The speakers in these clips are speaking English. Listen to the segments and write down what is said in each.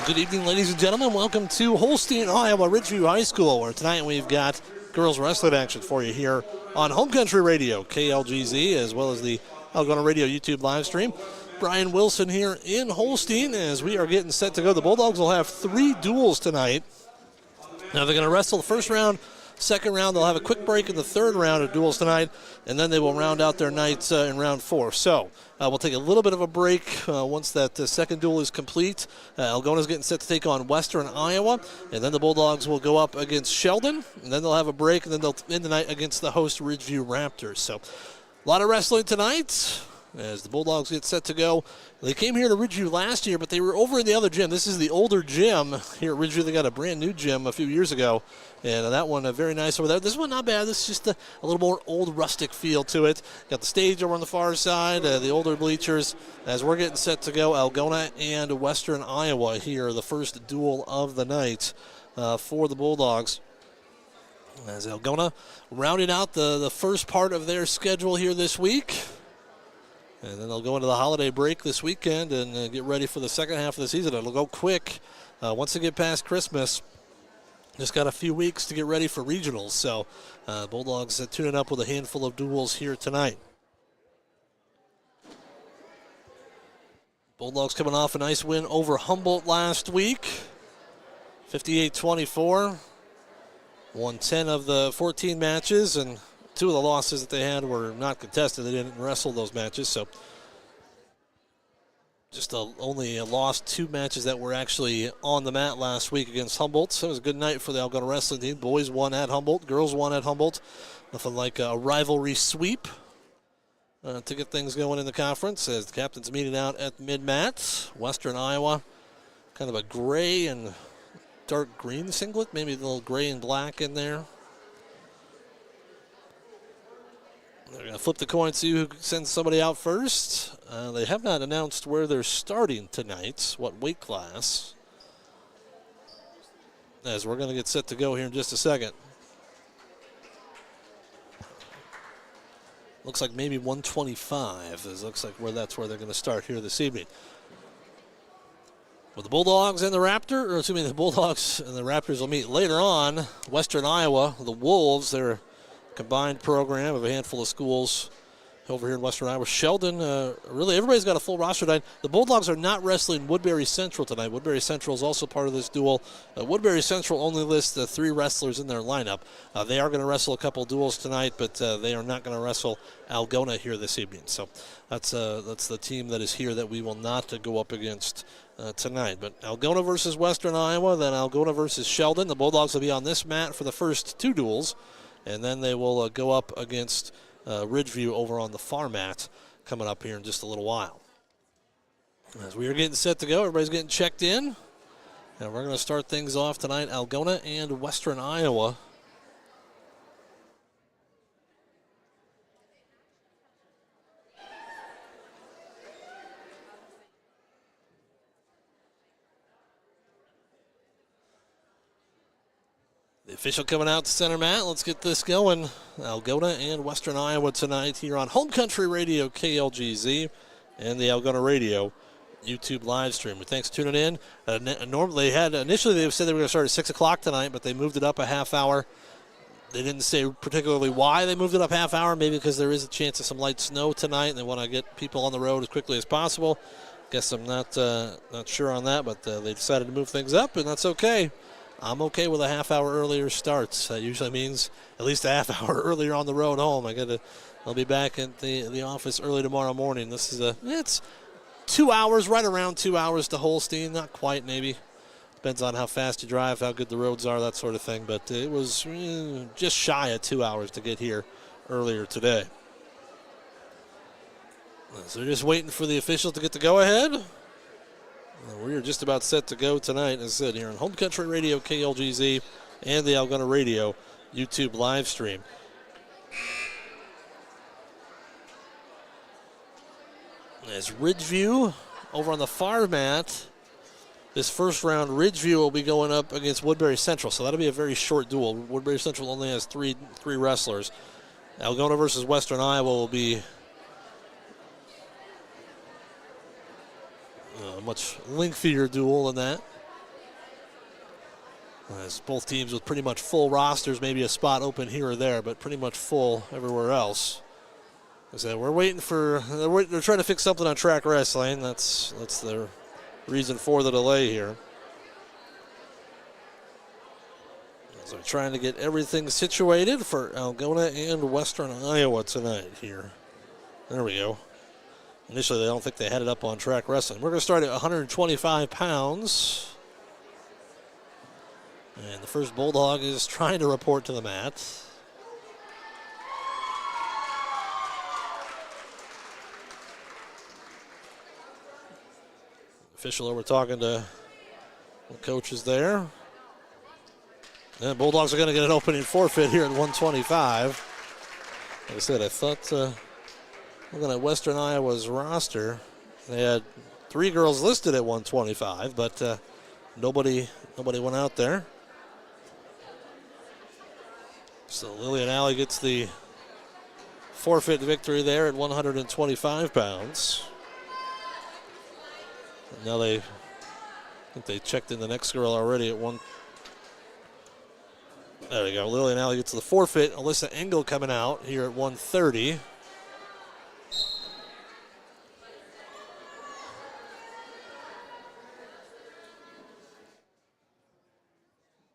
Good evening, ladies and gentlemen. Welcome to Holstein, Iowa, Ridgeview High School, where tonight we've got girls wrestling action for you here on Home Country Radio, KLGZ, as well as the Algona Radio YouTube live stream. Brian Wilson here in Holstein as we are getting set to go. The Bulldogs will have 3 duels tonight. Now they're going to wrestle the first round. Second round, they'll have a quick break in the third round of duels tonight, and then they will round out their nights in round 4. So we'll take a little bit of a break once that second duel is complete. Algona's getting set to take on Western Iowa, and then the Bulldogs will go up against Sheldon, and then they'll have a break, and then they'll end the night against the host Ridgeview Raptors. So a lot of wrestling tonight as the Bulldogs get set to go. They came here to Ridgeview last year, but they were over in the other gym. This is the older gym here at Ridgeview. They got a brand new gym a few years ago, and that one very nice over there. This one not bad. This is just a little more old rustic feel to it. Got the stage over on the far side, the older bleachers. As we're getting set to go, Algona and Western Iowa here, the first duel of the night for the Bulldogs. As Algona rounding out the first part of their schedule here this week. And then they'll go into the holiday break this weekend and get ready for the second half of the season. It'll go quick once they get past Christmas. Just got a few weeks to get ready for regionals. So Bulldogs tuning up with a handful of duels here tonight. Bulldogs coming off a nice win over Humboldt last week. 58-24. Won 10 of the 14 matches, and 2 of the losses that they had were not contested. They didn't wrestle those matches, so just only lost 2 matches that were actually on the mat last week against Humboldt. So it was a good night for the Algona wrestling team. Boys won at Humboldt, girls won at Humboldt. Nothing like a rivalry sweep to get things going in the conference as the captains meeting out at mid-mat. Western Iowa, kind of a gray and dark green singlet, maybe a little gray and black in there. They're going to flip the coin, see who sends somebody out first. They have not announced where they're starting tonight, what weight class. As we're going to get set to go here in just a second. Looks like maybe 125. It looks like that's where they're going to start here this evening. Well, the Bulldogs and the the Bulldogs and the Raptors will meet later on. Western Iowa, the Wolves, they're combined program of a handful of schools over here in Western Iowa. Sheldon, really everybody's got a full roster tonight. The Bulldogs are not wrestling Woodbury Central tonight. Woodbury Central is also part of this duel. Woodbury Central only lists the 3 wrestlers in their lineup. They are going to wrestle a couple duels tonight, but they are not going to wrestle Algona here this evening. So that's the team that is here that we will not go up against tonight. But Algona versus Western Iowa, then Algona versus Sheldon. The Bulldogs will be on this mat for the first 2 duels. And then they will go up against Ridgeview over on the far mat coming up here in just a little while. As we are getting set to go, everybody's getting checked in. And we're going to start things off tonight, Algona and Western Iowa. The official coming out to center mat. Let's get this going. Algona and Western Iowa tonight here on Home Country Radio, KLGZ, and the Algona Radio YouTube live stream. Thanks for tuning in. Initially they said they were going to start at 6 o'clock tonight, but they moved it up a half hour. They didn't say particularly why they moved it up half hour. Maybe because there is a chance of some light snow tonight, and they want to get people on the road as quickly as possible. Guess I'm not sure on that, but they decided to move things up, and that's okay. I'm okay with a half hour earlier starts. That usually means at least a half hour earlier on the road home. I'll be back at the office early tomorrow morning. It's 2 hours, right around 2 hours to Holstein. Not quite, maybe. Depends on how fast you drive, how good the roads are, that sort of thing. But it was just shy of 2 hours to get here earlier today. So they're just waiting for the official to get the go-ahead. We are just about set to go tonight, as I said, here on Home Country Radio, KLGZ, and the Algona Radio YouTube live stream. As Ridgeview over on the far mat, this first round, Ridgeview will be going up against Woodbury Central, so that'll be a very short duel. Woodbury Central only has three wrestlers. Algona versus Western Iowa will be a much lengthier duel than that. As both teams with pretty much full rosters, maybe a spot open here or there, but pretty much full everywhere else. I said we're waiting for. They're trying to fix something on track wrestling. That's the reason for the delay here. So trying to get everything situated for Algona and Western Iowa tonight here. There we go. Initially, they don't think they had it up on track wrestling. We're going to start at 125 pounds. And the first Bulldog is trying to report to the mat. Official over talking to the coaches there. And Bulldogs are going to get an opening forfeit here at 125. Like I said, I thought, looking at Western Iowa's roster, they had 3 girls listed at 125, but nobody went out there. So Lillian Alley gets the forfeit victory there at 125 pounds. And now I think they checked in the next girl already at 1. There we go. Lillian Alley gets the forfeit. Alyssa Engel coming out here at 130.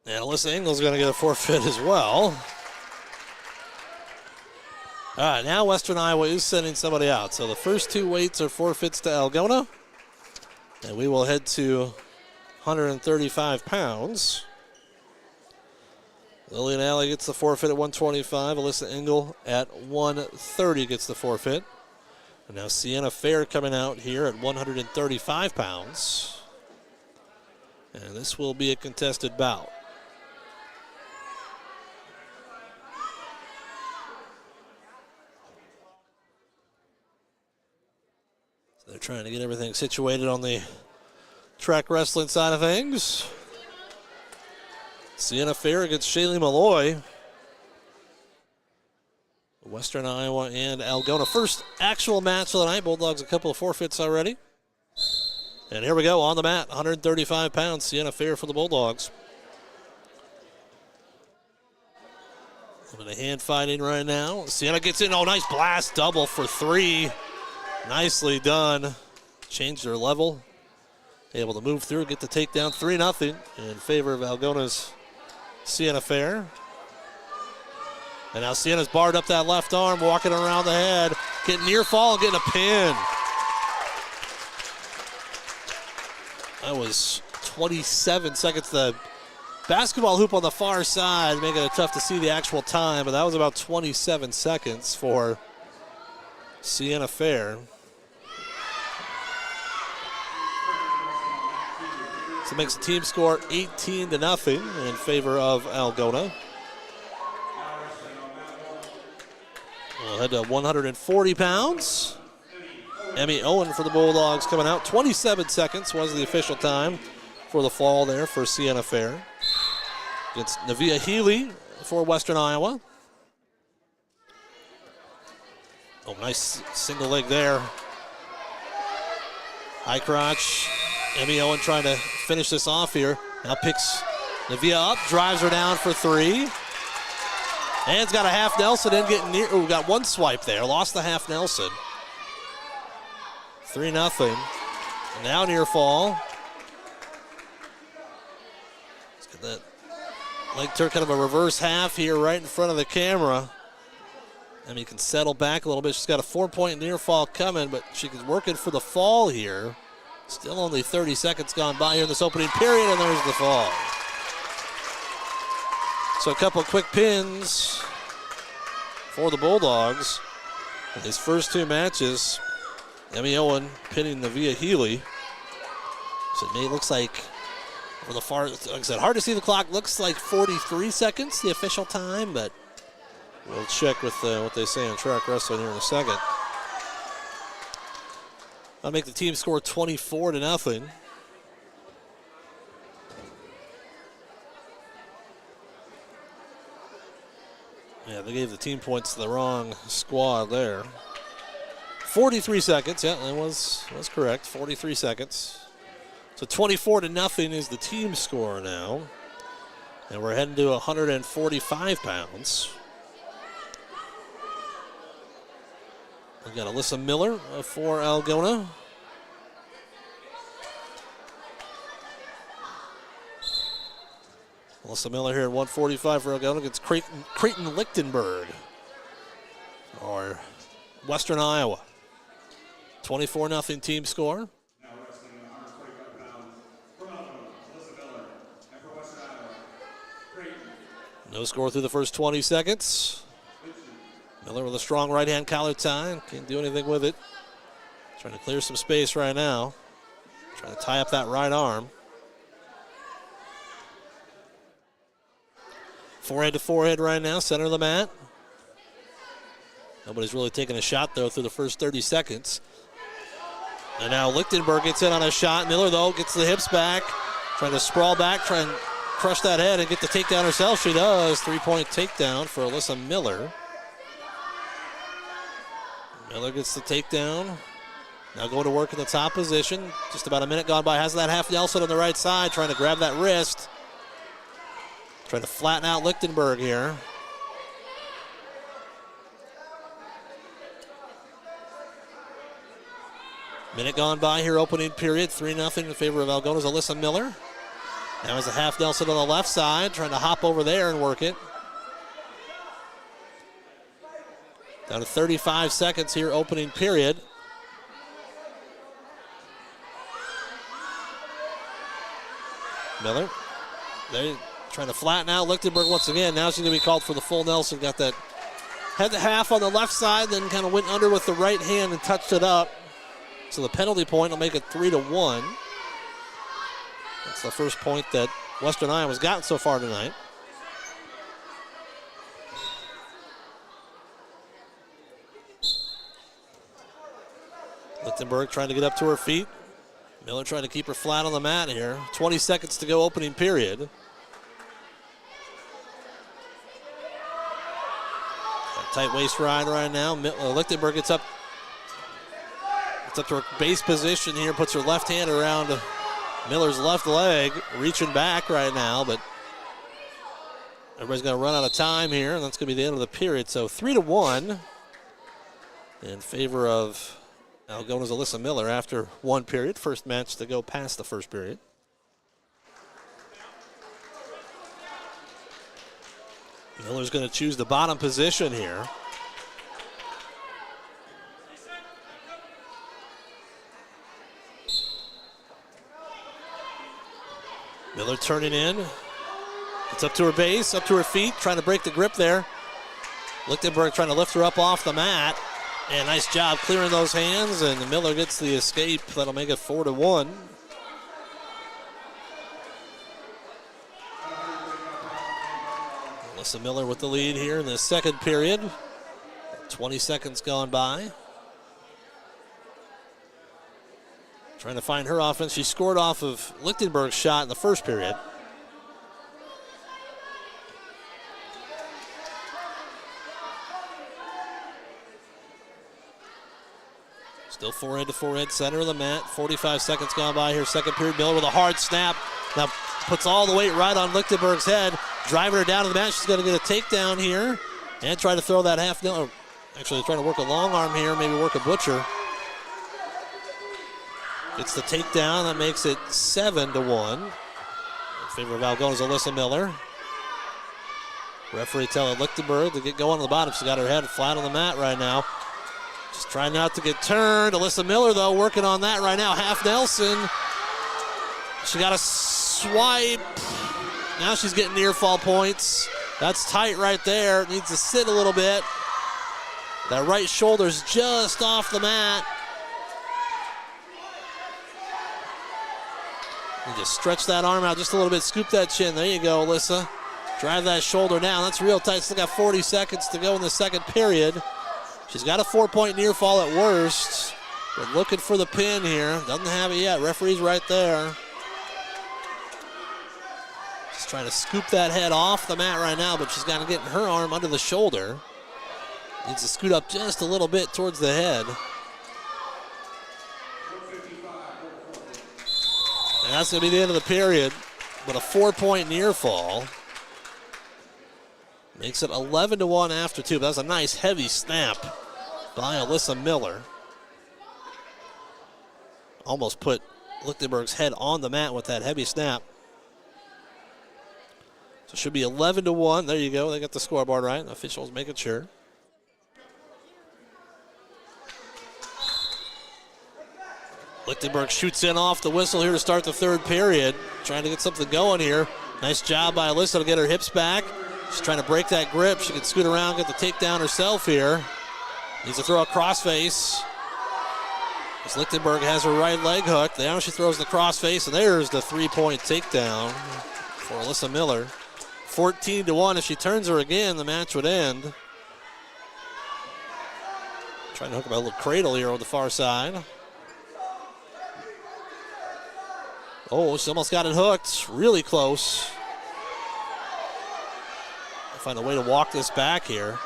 And Alyssa Engel's going to get a forfeit as well. All right, now Western Iowa is sending somebody out. So the first 2 weights are forfeits to Algona. And we will head to 135 pounds. Lillian Alley gets the forfeit at 125. Alyssa Engel at 130 gets the forfeit. And now Sienna Fair coming out here at 135 pounds. And this will be a contested bout. They're trying to get everything situated on the track wrestling side of things. Sienna Fair against Shaylee Malloy. Western Iowa and Algona. First actual match of the night. Bulldogs a couple of forfeits already. And here we go on the mat. 135 pounds. Sienna Fair for the Bulldogs. A bit of hand fighting right now. Sienna gets in. Oh, nice blast double for 3. Nicely done. Changed their level. Able to move through, get the takedown. 3-0 in favor of Algona's Sienna Fair. And now Sienna's barred up that left arm, walking around the head, getting near fall and getting a pin. That was 27 seconds. The basketball hoop on the far side, making it tough to see the actual time, but that was about 27 seconds for Sienna Fair. So it makes the team score 18-0 in favor of Algona. We'll head to 140 pounds. Emmy Owen for the Bulldogs coming out. 27 seconds was the official time for the fall there for Sienna Fair. Against Navia Healy for Western Iowa. Oh, nice single leg there. High crotch. Emmy Owen trying to finish this off here. Now picks Navia up, drives her down for 3. And's got a half Nelson in, getting near. Oh, got one swipe there. Lost the half Nelson. 3-0. Now near fall. Let's get that leg turn, kind of a reverse half here right in front of the camera. Emmy can settle back a little bit. She's got a 4-point near fall coming, but she's working for the fall here. Still only 30 seconds gone by here in this opening period, and there's the fall. So a couple quick pins for the Bulldogs in these first 2 matches. Emmy Owen pinning Navia Healy. So it looks like, for the far, like I said, hard to see the clock. Looks like 43 seconds, the official time, but we'll check with what they say on track wrestling here in a second. I'll make the team score 24-0. Yeah, they gave the team points to the wrong squad there. 43 seconds, yeah, that was correct. 43 seconds. So 24-0 is the team score now. And we're heading to 145 pounds. We've got Alyssa Miller for Algona. Alyssa Miller here at 145 for Algona against Creighton Lichtenberg, or Western Iowa. 24-0 team score. Now wrestling 145 pounds from Algona, Alyssa Miller, and for Western Iowa, Creighton. No score through the first 20 seconds. Miller with a strong right-hand collar tie. Can't do anything with it. Trying to clear some space right now. Trying to tie up that right arm. Forehead to forehead right now, center of the mat. Nobody's really taking a shot, though, through the first 30 seconds. And now Lichtenberg gets in on a shot. Miller, though, gets the hips back. Trying to sprawl back, try and crush that head and get the takedown herself. She does. 3-point takedown for Alyssa Miller. Miller gets the takedown. Now going to work in the top position. Just about a minute gone by. Has that half Nelson on the right side, trying to grab that wrist. Trying to flatten out Lichtenberg here. Minute gone by here, opening period. 3-0 in favor of Algona's Alyssa Miller. Now has a half Nelson on the left side, trying to hop over there and work it. Down to 35 seconds here, opening period. Miller, they trying to flatten out Lichtenberg once again. Now she's going to be called for the full Nelson. Got that head to half on the left side, then kind of went under with the right hand and touched it up. So the penalty point will make it 3-1. That's the first point that Western Iowa's gotten so far tonight. Lichtenberg trying to get up to her feet. Miller trying to keep her flat on the mat here. 20 seconds to go, opening period. Tight waist ride right now. Lichtenberg gets up. It's up to her base position here. Puts her left hand around Miller's left leg. Reaching back right now, but everybody's going to run out of time here, and that's going to be the end of the period. So 3-1 in favor of Algona's Alyssa Miller after one period. First match to go past the first period. Miller's going to choose the bottom position here. Miller turning in. It's up to her base, up to her feet, trying to break the grip there. Lichtenberg trying to lift her up off the mat. And nice job clearing those hands, and Miller gets the escape. That'll make it 4-1. Alyssa Miller with the lead here in the second period. 20 seconds gone by. Trying to find her offense. She scored off of Lichtenberg's shot in the first period. Still forehead to forehead, center of the mat. 45 seconds gone by here. Second period. Miller with a hard snap. Now puts all the weight right on Lichtenberg's head. Driving her down to the mat. She's going to get a takedown here. And try to throw that half. No, actually trying to work a long arm here. Maybe work a butcher. Gets the takedown. That makes it 7-1. In favor of Algona's Alyssa Miller. Referee telling Lichtenberg to get going on the bottom. She got her head flat on the mat right now. Just trying not to get turned. Alyssa Miller, though, working on that right now. Half Nelson. She got a swipe. Now she's getting near fall points. That's tight right there. Needs to sit a little bit. That right shoulder's just off the mat. You just stretch that arm out just a little bit. Scoop that chin. There you go, Alyssa. Drive that shoulder down. That's real tight. Still got 40 seconds to go in the second period. She's got a 4-point near fall at worst. But looking for the pin here. Doesn't have it yet. Referee's right there. She's trying to scoop that head off the mat right now, but she's got to get her arm under the shoulder. Needs to scoot up just a little bit towards the head. And that's going to be the end of the period. But a 4-point near fall. Makes it 11-1 after 2. But that's a nice heavy snap by Alyssa Miller. Almost put Lichtenberg's head on the mat with that heavy snap. So it should be 11-1. There you go. They got the scoreboard right. The officials making sure. Lichtenberg shoots in off the whistle here to start the third period. Trying to get something going here. Nice job by Alyssa to get her hips back. She's trying to break that grip. She can scoot around, get the takedown herself here. Needs to throw a crossface. As Lichtenberg has her right leg hooked. Now she throws the crossface, and there's the three-point takedown for Alyssa Miller. 14-1. If she turns her again, the match would end. Trying to hook up a little cradle here on the far side. Oh, she almost got it hooked. Really close. Find a way to walk this back here.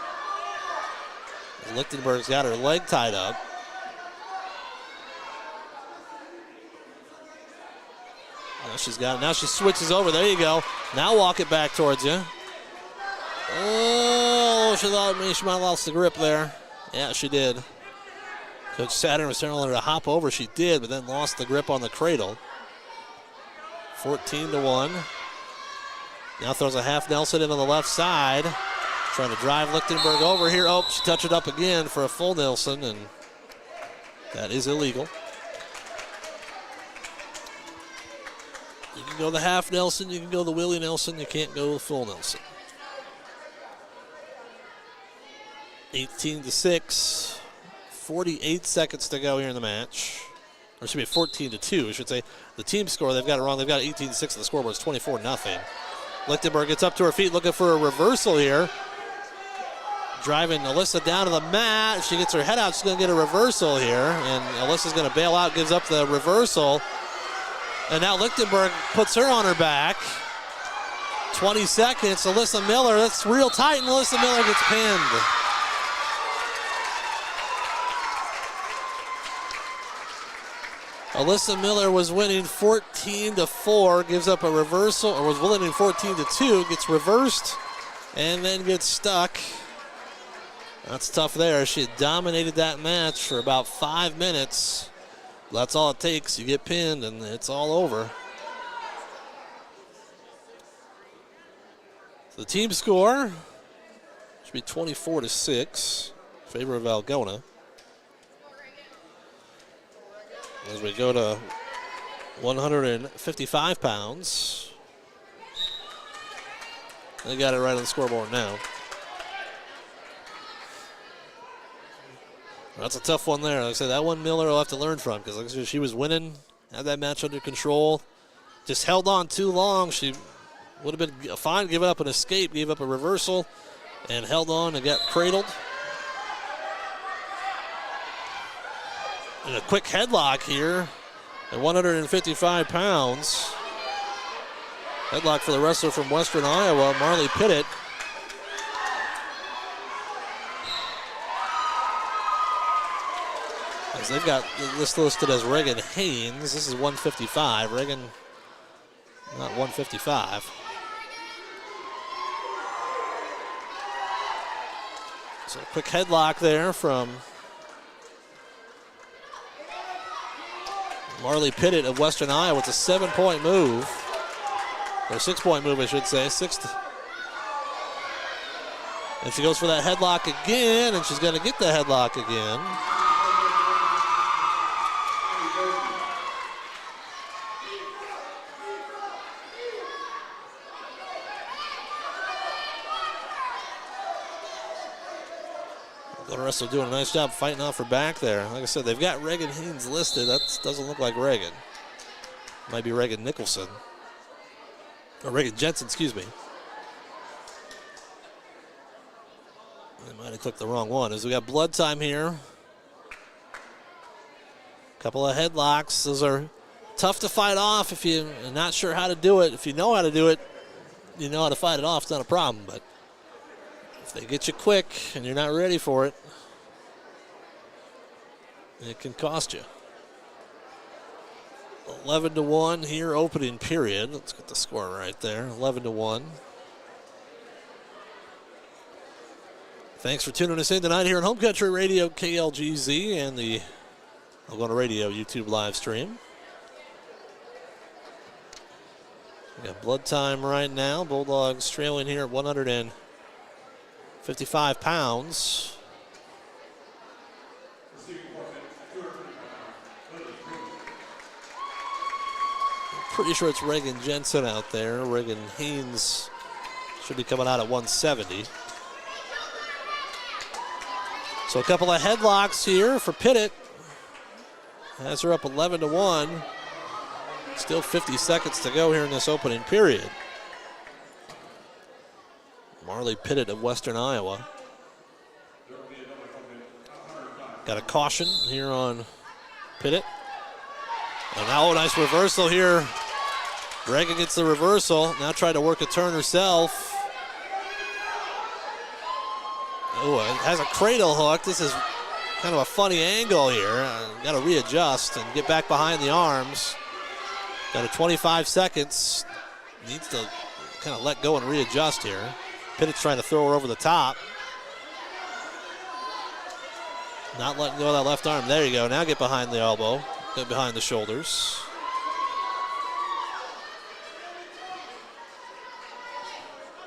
Lichtenberg's got her leg tied up. Now she's got it. Now she switches over. There you go. Now walk it back towards you. Oh, she thought maybe she might have lost the grip there. Yeah, she did. Coach Saturn was telling her to hop over. She did, but then lost the grip on the cradle. 14-1. Now throws a half Nelson in on the left side. Trying to drive Lichtenberg over here. Oh, she touched it up again for a full Nelson, and that is illegal. You can go the half Nelson, you can go the Willie Nelson, you can't go the full Nelson. 18-6. 48 seconds to go here in the match. Or it should be 14-2, I should say. The team score, they've got it wrong. They've got 18-6 on the scoreboard. It's 24-0. Lichtenberg gets up to her feet looking for a reversal here. Driving Alyssa down to the mat. If she gets her head out, she's going to get a reversal here. And Alyssa's going to bail out, gives up the reversal. And now Lichtenberg puts her on her back. 20 seconds. Alyssa Miller, that's real tight, and Alyssa Miller gets pinned. Alyssa Miller was winning 14-4, gives up a reversal, or was winning 14-2, gets reversed, and then gets stuck. That's tough there. She had dominated that match for about 5 minutes. That's all it takes. You get pinned, and it's all over. So the team score should be 24-6 in favor of Algona. As we go to 155 pounds. They got it right on the scoreboard now. That's a tough one there. Like I said, that one Miller will have to learn from, because like I said, she was winning, had that match under control. Just held on too long. She would have been fine, giving up an escape, gave up a reversal, and held on and got cradled. And a quick headlock here at 155 pounds. Headlock for the wrestler from Western Iowa, Marley Pittett. As they've got this listed as Reagan Haynes. This is 155. Reagan, not 155. So a quick headlock there from Marley Pittett of Western Iowa. It's a 7-point move. Or a 6-point move, I should say. And she goes for that headlock again, and she's going to get the headlock again. The wrestler doing a nice job fighting off her back there. Like I said, they've got Reagan Haynes listed. That doesn't look like Reagan. Might be Reagan Nicholson. Or Reagan Jensen, excuse me. They might have clicked the wrong one. As we got blood time here. Couple of headlocks. Those are tough to fight off if you're not sure how to do it. If you know how to do it, you know how to fight it off. It's not a problem. But if they get you quick and you're not ready for it, it can cost you. 11-1 here, opening period. Let's get the score right there. 11-1. Thanks for tuning us in tonight here on Home Country Radio, KLGZ, and the Algona Radio YouTube live stream. We got blood time right now. Bulldogs trailing here at 155 pounds. Pretty sure it's Reagan Jensen out there. Reagan Haynes should be coming out at 170. So a couple of headlocks here for Pittett. Has her up 11-1. Still 50 seconds to go here in this opening period. Marley Pittett of Western Iowa. Got a caution here on Pittett. And now a nice reversal here. Reagan gets the reversal. Now trying to work a turn herself. Oh, it has a cradle hook. This is kind of a funny angle here. Got to readjust and get back behind the arms. Got a 25 seconds. Needs to kind of let go and readjust here. Pittett's trying to throw her over the top. Not letting go of that left arm. There you go. Now get behind the elbow. Get behind the shoulders.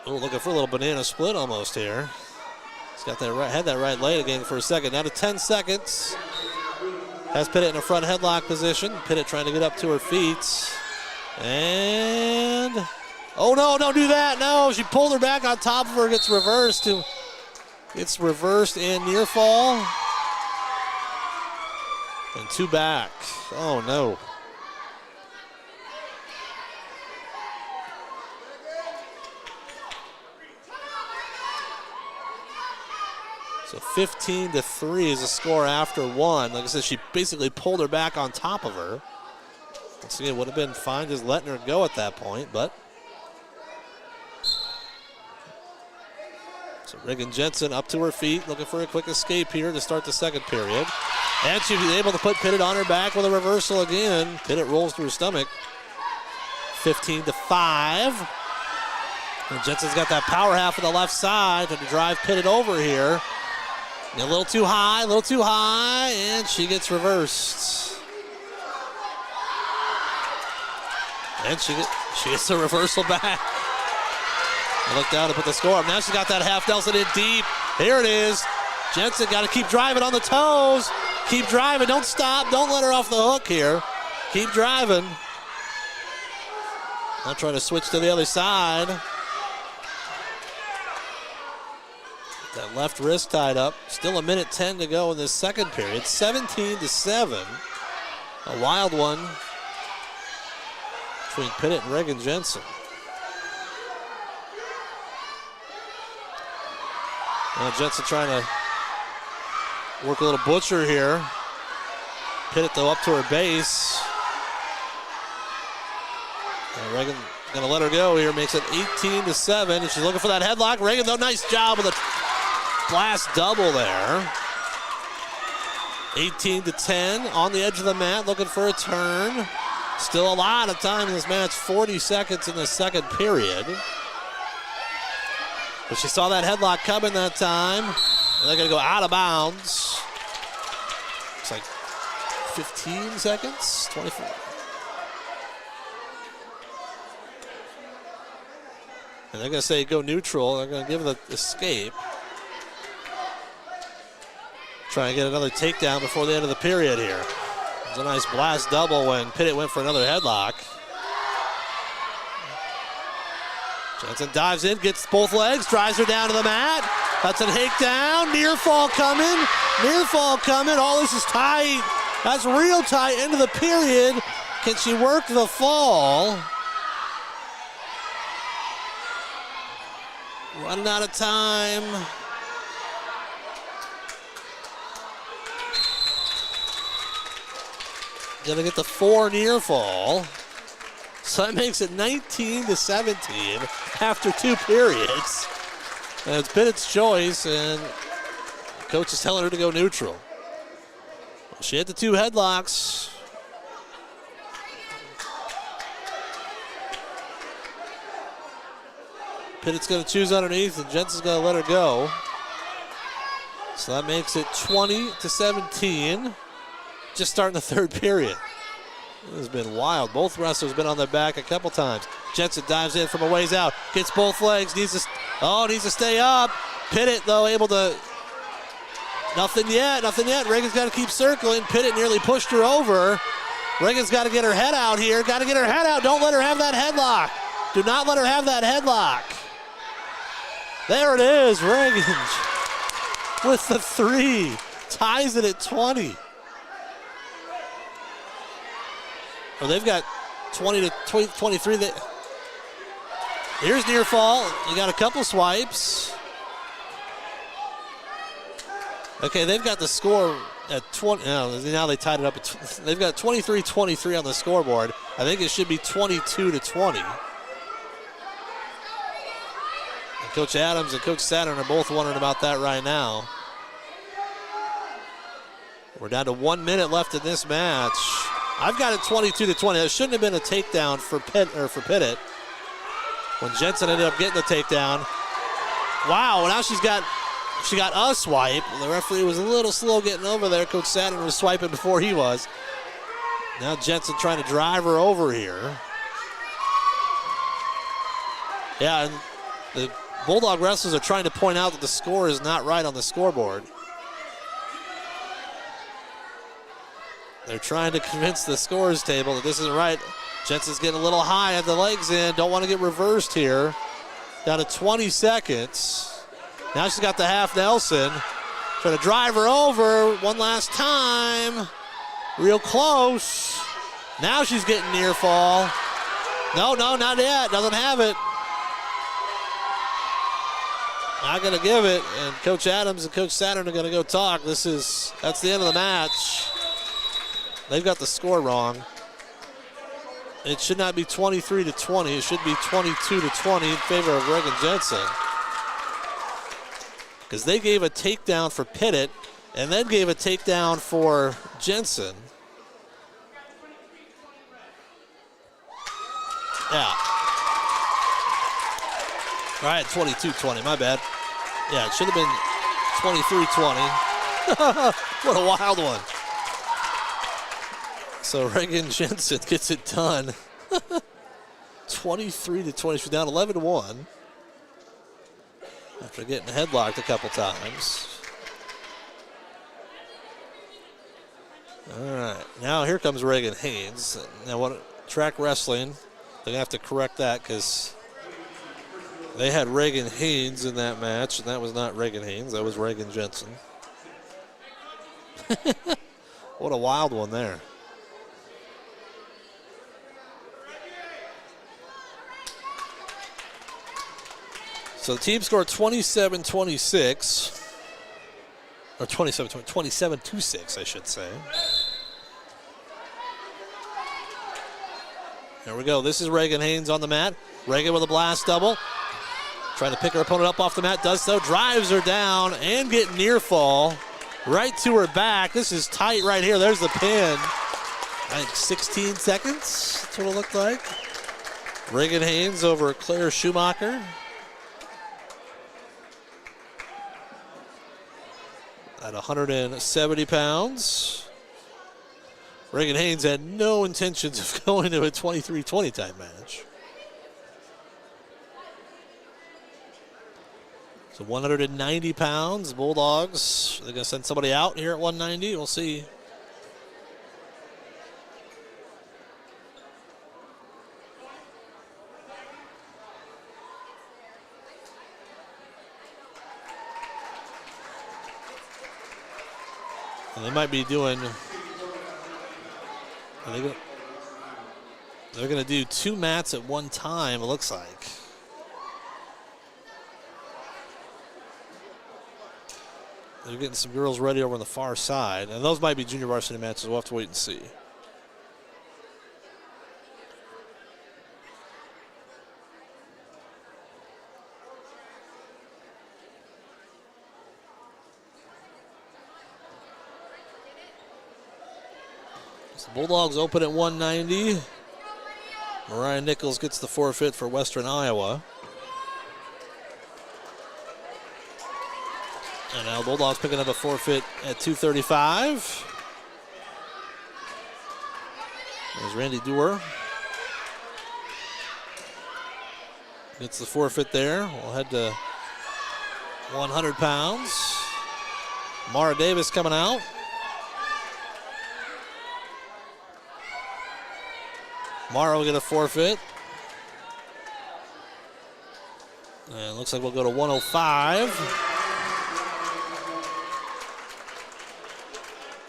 Oh, looking for a little banana split almost here. He's got that right, had that right leg again for a second. Now to 10 seconds. Has Pittett in a front headlock position. Pittett trying to get up to her feet. And, oh no, don't do that. No, she pulled her back on top of her, gets reversed. It's reversed and near fall. And two back. Oh no. So 15-3 is the score after one. Like I said, she basically pulled her back on top of her. Once again, would have been fine just letting her go at that point, but. So Reagan Jensen up to her feet, looking for a quick escape here to start the second period. And she'll be able to put Pittett on her back with a reversal again. Pittett rolls to her stomach. 15-5. And Jensen's got that power half of the left side to drive Pittett over here. A little too high, and she gets reversed. And she gets a reversal back. I look down to put the score up. Now she's got that half Nelson in deep. Here it is. Jensen got to keep driving on the toes. Keep driving, don't stop. Don't let her off the hook here. Keep driving. Now trying to switch to the other side. That left wrist tied up. Still 1:10 to go in this second period. 17-7. A wild one between Pittett and Reagan Jensen. Now Jensen trying to work a little butcher here. Pittett though up to her base. And Reagan gonna let her go here. Makes it 18-7. And she's looking for that headlock. Reagan though, nice job with a blast double there. 18-10 on the edge of the mat, looking for a turn. Still a lot of time in this match, 40 seconds in the second period. But she saw that headlock coming that time. And they're gonna go out of bounds. Looks like 15 seconds, 24. And they're gonna say go neutral. They're gonna give the escape. Try and get another takedown before the end of the period here. It was a nice blast double when Pittett went for another headlock. Jensen dives in, gets both legs, drives her down to the mat. That's a takedown. Near fall coming. Near fall coming. Oh, this is tight. That's real tight. End of the period. Can she work the fall? Running out of time. Gonna get the 4 near fall. So that makes it 19-17 after 2 periods. And it's Pittett's choice, and the coach is telling her to go neutral. She had the 2 headlocks. Pittett's gonna choose underneath, and Jensen's gonna let her go. So that makes it 20-17. Just starting the third period. This has been wild. Both wrestlers been on their back a couple times. Jensen dives in from a ways out. Gets both legs. Needs to stay up. Pittett, though, able to... Nothing yet. Reagan's got to keep circling. Pittett nearly pushed her over. Reagan's got to get her head out here. Got to get her head out. Don't let her have that headlock. Do not let her have that headlock. There it is. Reagan with the 3. Ties it at 20. Well, they've got 20-23. Here's near fall. You got a couple swipes. Okay, they've got the score at 20. Now they tied it up. They've got 23-23 on the scoreboard. I think it should be 22-20. And Coach Adams and Coach Saturn are both wondering about that right now. We're down to 1 minute left in this match. I've got it 22-20. That shouldn't have been a takedown for Pittett. When Jensen ended up getting the takedown. Wow, now she got a swipe. The referee was a little slow getting over there. Coach Saturn was swiping before he was. Now Jensen trying to drive her over here. Yeah, and the Bulldog wrestlers are trying to point out that the score is not right on the scoreboard. They're trying to convince the scores table that this isn't right. Jensen's getting a little high, had the legs in. Don't want to get reversed here. Down to 20 seconds. Now she's got the half Nelson. Trying to drive her over one last time. Real close. Now she's getting near fall. No, not yet. Doesn't have it. Not going to give it. And Coach Adams and Coach Saturn are going to go talk. That's the end of the match. They've got the score wrong. It should not be 23-20. It should be 22-20 in favor of Reagan Jensen. Because they gave a takedown for Pittett and then gave a takedown for Jensen. Yeah. All right, 22-20, my bad. Yeah, it should have been 23-20. What a wild one. So Reagan Jensen gets it done. 23-20. She's down 11-1. After getting headlocked a couple times. All right. Now here comes Reagan Haynes. Now what track wrestling, they're going to have to correct that because they had Reagan Haynes in that match, and that was not Reagan Haynes. That was Reagan Jensen. What a wild one there. So the team scored 27-26, or 27-6, I should say. There we go. This is Reagan Haynes on the mat. Reagan with a blast double. Trying to pick her opponent up off the mat. Does so. Drives her down and get near fall. Right to her back. This is tight right here. There's the pin. I think 16 seconds. That's what it looked like. Reagan Haynes over Claire Schumacher. At 170 pounds. Reagan Haynes had no intentions of going to a 23-20 type match. So 190 pounds, Bulldogs. They're going to send somebody out here at 190. We'll see. And they might be doing, they're going to do 2 mats at one time, it looks like. They're getting some girls ready over on the far side, and those might be junior varsity matches. We'll have to wait and see. So Bulldogs open at 190. Mariah Nichols gets the forfeit for Western Iowa. And Now Bulldogs picking up a forfeit at 2:35. There's Randy Dewar. Gets the forfeit there. We'll head to 100 pounds. Mara Davis coming out. Mara will get a forfeit. And it looks like we'll go to 105.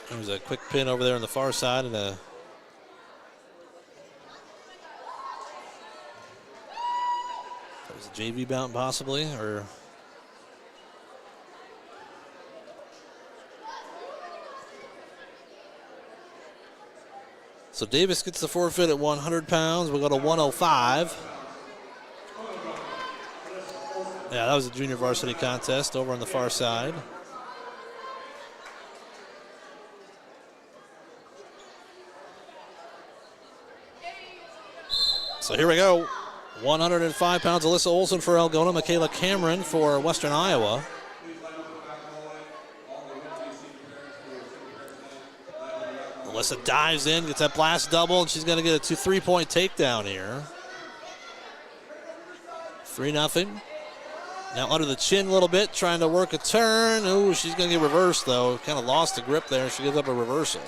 There's a quick pin over there on the far side and a JV bout possibly, or so Davis gets the forfeit at 100 pounds. We'll go to 105. Yeah, that was a junior varsity contest over on the far side. So here we go. 105 pounds, Alyssa Olson for Algona, Michaela Cameron for Western Iowa. Alyssa dives in, gets that blast double, and she's going to get a 3-point takedown here. 3-0. Now under the chin a little bit, trying to work a turn. Ooh, she's going to get reversed, though. Kind of lost the grip there. She gives up a reversal.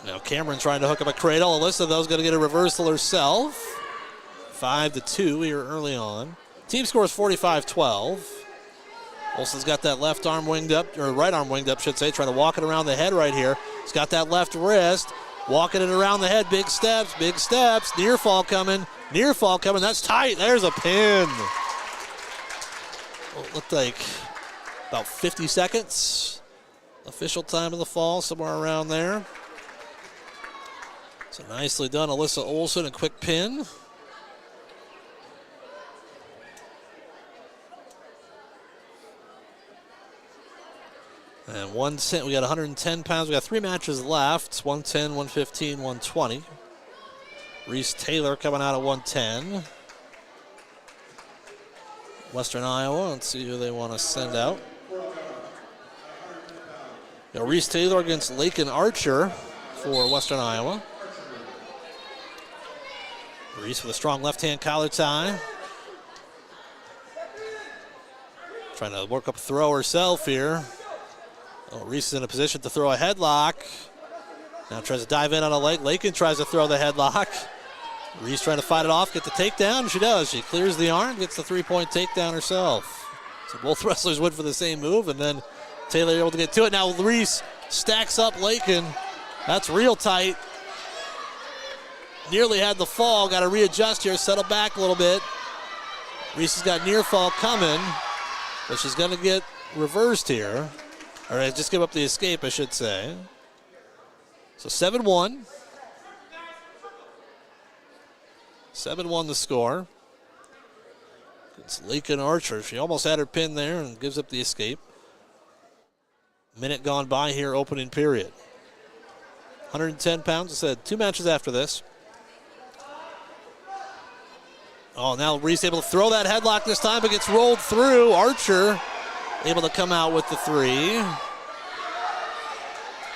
Now Cameron trying to hook up a cradle. Alyssa, though, is going to get a reversal herself. 5-2 here early on. Team score is 45-12. Olsen's got that left arm winged up, or right arm winged up, should say, trying to walk it around the head right here. He's got that left wrist, walking it around the head. Big steps, big steps. Near fall coming, near fall coming. That's tight. There's a pin. Well, it looked like about 50 seconds. Official time of the fall, somewhere around there. So nicely done, Alyssa Olson, a quick pin. And we got 110 pounds. We got 3 matches left. 110, 115, 120. Reese Taylor coming out at 110. Western Iowa, let's see who they want to send out. Reese Taylor against Lakin Archer for Western Iowa. Reese with a strong left-hand collar tie. Trying to work up a throw herself here. Oh, Reese is in a position to throw a headlock. Now tries to dive in on a leg. Lakin tries to throw the headlock. Reese trying to fight it off, get the takedown. She does. She clears the arm, gets the 3-point takedown herself. So both wrestlers went for the same move, and then Taylor able to get to it. Now Reese stacks up Lakin. That's real tight. Nearly had the fall. Got to readjust here, settle back a little bit. Reese has got near fall coming, but she's going to get reversed here. All right, just give up the escape, I should say. So 7-1. 7-1 the score. It's Lakin Archer. She almost had her pin there and gives up the escape. Minute gone by here, opening period. 110 pounds. I said 2 matches after this. Oh, now Reese able to throw that headlock this time, but gets rolled through. Archer able to come out with the 3.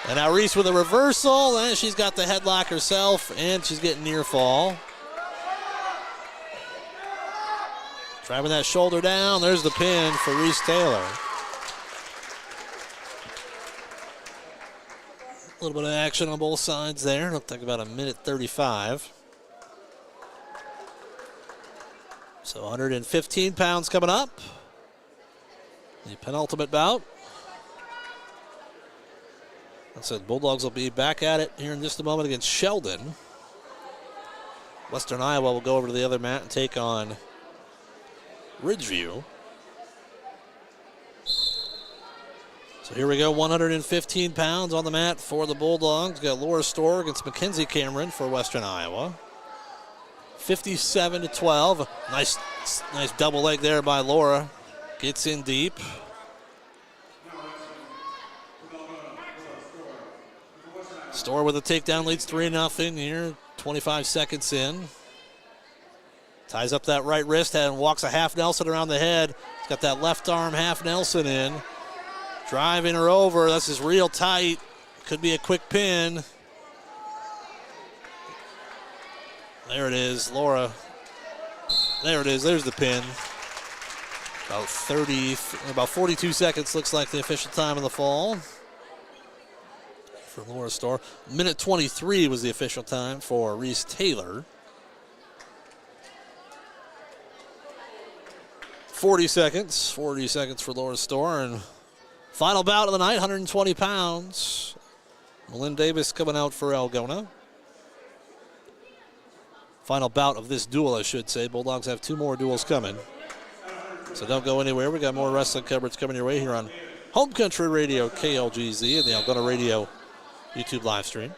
And now Reese with a reversal, and she's got the headlock herself, and she's getting near fall. Driving that shoulder down. There's the pin for Reese Taylor. A little bit of action on both sides there. Looked like about a minute 35. So 115 pounds coming up. The penultimate bout. I said Bulldogs will be back at it here in just a moment against Sheldon. Western Iowa will go over to the other mat and take on Ridgeview. So here we go, 115 pounds on the mat for the Bulldogs. Got Laura Storr against Mackenzie Cameron for Western Iowa. 57-12. Nice double leg there by Laura. Gets in deep. Storr with a takedown, leads 3-0 here. 25 seconds in. Ties up that right wrist and walks a half Nelson around the head. He's got that left arm half Nelson in. Driving her over. This is real tight. Could be a quick pin. There it is, Laura. There it is. There's the pin. About 42 seconds looks like the official time of the fall for Laura Storr. Minute 23 was the official time for Reese Taylor. 40 seconds for Laura Storr. And final bout of the night, 120 pounds. Malin Davis coming out for Algona. Final bout of this duel, I should say. Bulldogs have 2 more duels coming. So don't go anywhere. We got more wrestling coverage coming your way here on Home Country Radio, KLGZ, and the Algona Radio YouTube live stream.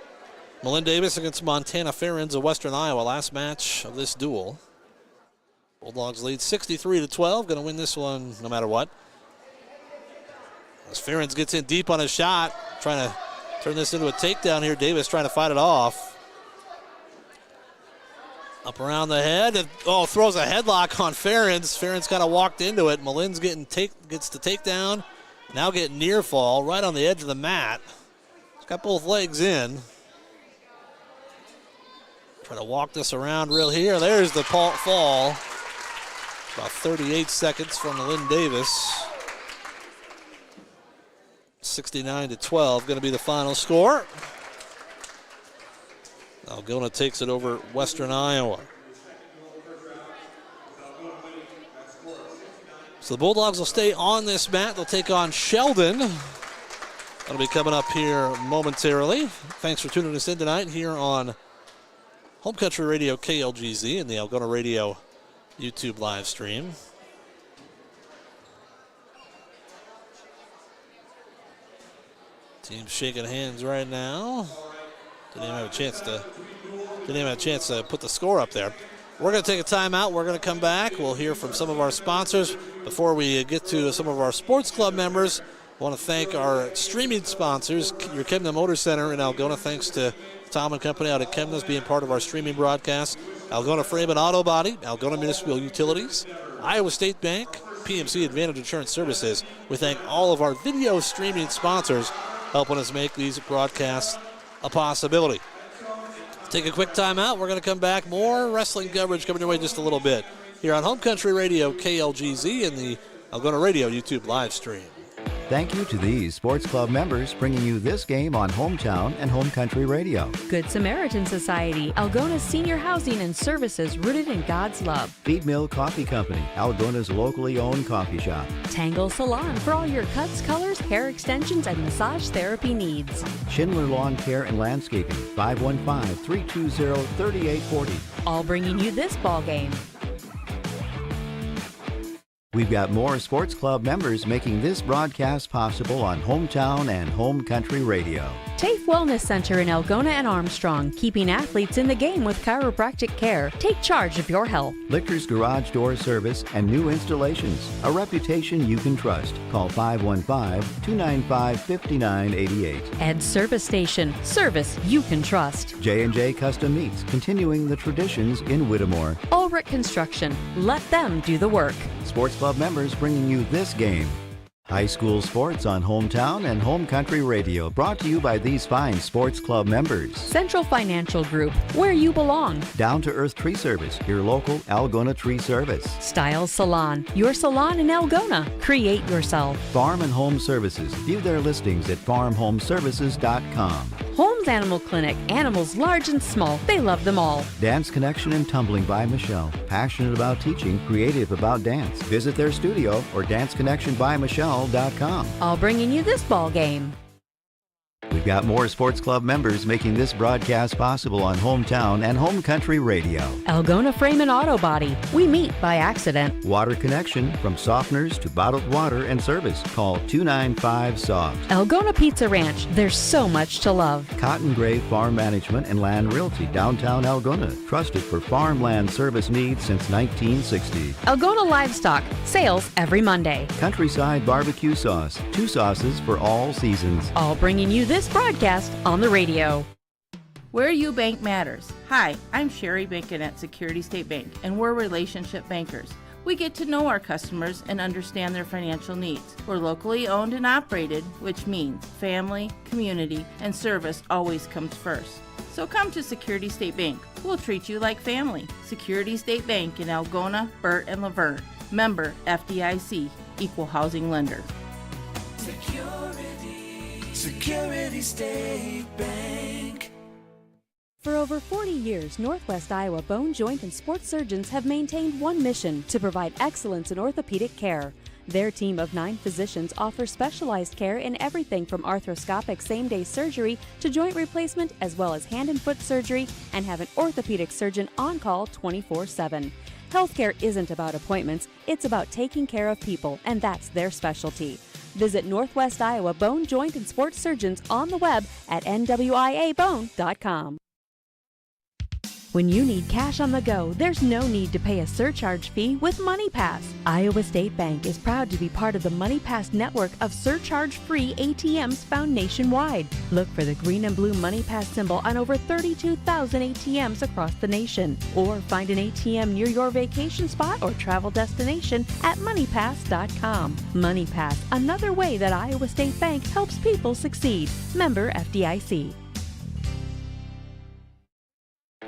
Malin Davis against Montana Ferens of Western Iowa. Last match of this duel. Bulldogs lead 63-12. Going to win this one no matter what. As Ferens gets in deep on his shot, trying to turn this into a takedown here. Davis trying to fight it off. Up around the head, and throws a headlock on Ferens. Ferens kind of walked into it. Malin's gets the takedown. Now getting near fall, right on the edge of the mat. He's got both legs in. Try to walk this around real here. There's the fall. About 38 seconds from Malin Davis. 69-12, going to be the final score. Algona takes it over Western Iowa. So the Bulldogs will stay on this mat. They'll take on Sheldon. That'll be coming up here momentarily. Thanks for tuning us in tonight here on Home Country Radio KLGZ and the Algona Radio YouTube live stream. Team shaking hands right now. Didn't even have a chance to put the score up there. We're going to take a timeout. We're going to come back. We'll hear from some of our sponsors. Before we get to some of our sports club members, I want to thank our streaming sponsors, your Chemna Motor Center in Algona. Thanks to Tom and company out at Chemna's being part of our streaming broadcast. Algona Frame and Auto Body, Algona Municipal Utilities, Iowa State Bank, PMC Advantage Insurance Services. We thank all of our video streaming sponsors helping us make these broadcasts a possibility. Take a quick timeout. We're going to come back. More wrestling coverage coming your way just a little bit here on Home Country Radio KLGZ and the Algona Radio YouTube live stream. Thank you to these sports club members bringing you this game on Hometown and Home Country Radio. Good Samaritan Society, Algona's senior housing and services rooted in God's love. Feed Mill Coffee Company, Algona's locally owned coffee shop. Tangle Salon for all your cuts, colors, hair extensions, and massage therapy needs. Schindler Lawn Care and Landscaping, 515-320-3840. All bringing you this ball game. We've got more sports club members making this broadcast possible on Hometown and Home Country Radio. TAFE Wellness Center in Algona and Armstrong, keeping athletes in the game with chiropractic care. Take charge of your health. Lichter's Garage Door Service and new installations. A reputation you can trust. Call 515-295-5988. Ed Service Station, service you can trust. J&J Custom Meats, continuing the traditions in Whittemore. Ulrich Construction, let them do the work. Sports club members bringing you this game. High school sports on Hometown and Home Country Radio, brought to you by these fine sports club members. Central Financial Group, where you belong. Down to Earth Tree Service, your local Algona Tree Service. Styles Salon, your salon in Algona. Create yourself. Farm and Home Services, view their listings at farmhomeservices.com. Holmes Animal Clinic, animals large and small, they love them all. Dance Connection and Tumbling by Michelle, passionate about teaching, creative about dance. Visit their studio or danceconnectionbymichelle.com. All bringing you this ball game. We've got more sports club members making this broadcast possible on Hometown and Home Country Radio. Algona Frame and Auto Body, we meet by accident. Water Connection, from softeners to bottled water and service. Call 295-SOFT. Algona Pizza Ranch, there's so much to love. Cotton Grave Farm Management and Land Realty, downtown Algona. Trusted for farmland service needs since 1960. Algona Livestock, sales every Monday. Countryside Barbecue Sauce, 2 sauces for all seasons. All bringing you this broadcast on the radio. Where you bank matters. Hi, I'm Sherry Binkin at Security State Bank, and we're relationship bankers. We get to know our customers and understand their financial needs. We're locally owned and operated, which means family, community, and service always comes first. So come to Security State Bank. We'll treat you like family. Security State Bank in Algona, Burt, and Laverne. Member FDIC, Equal Housing Lender. Security State Bank. For over 40 years, Northwest Iowa Bone, Joint, and Sports surgeons have maintained one mission: to provide excellence in orthopedic care. Their team of 9 physicians offers specialized care in everything from arthroscopic same-day surgery to joint replacement, as well as hand and foot surgery, and have an orthopedic surgeon on call 24/7. Healthcare isn't about appointments, it's about taking care of people, and that's their specialty. Visit Northwest Iowa Bone, Joint, and Sports surgeons on the web at nwiabone.com. When you need cash on the go, there's no need to pay a surcharge fee with MoneyPass. Iowa State Bank is proud to be part of the MoneyPass network of surcharge-free ATMs found nationwide. Look for the green and blue MoneyPass symbol on over 32,000 ATMs across the nation. Or find an ATM near your vacation spot or travel destination at moneypass.com. MoneyPass, another way that Iowa State Bank helps people succeed. Member FDIC.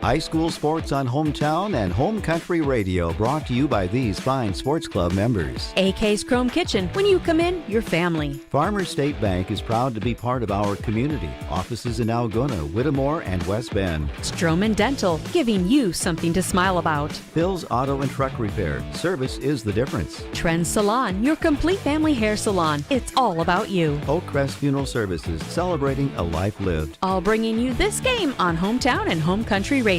High school sports on Hometown and Home Country Radio, brought to you by these fine sports club members. AK's Chrome Kitchen. When you come in, your family. Farmers State Bank is proud to be part of our community. Offices in Algona, Whittemore, and West Bend. Stroman Dental, giving you something to smile about. Phil's Auto and Truck Repair. Service is the difference. Trend Salon, your complete family hair salon. It's all about you. Oak Crest Funeral Services, celebrating a life lived. All bringing you this game on Hometown and Home Country Radio.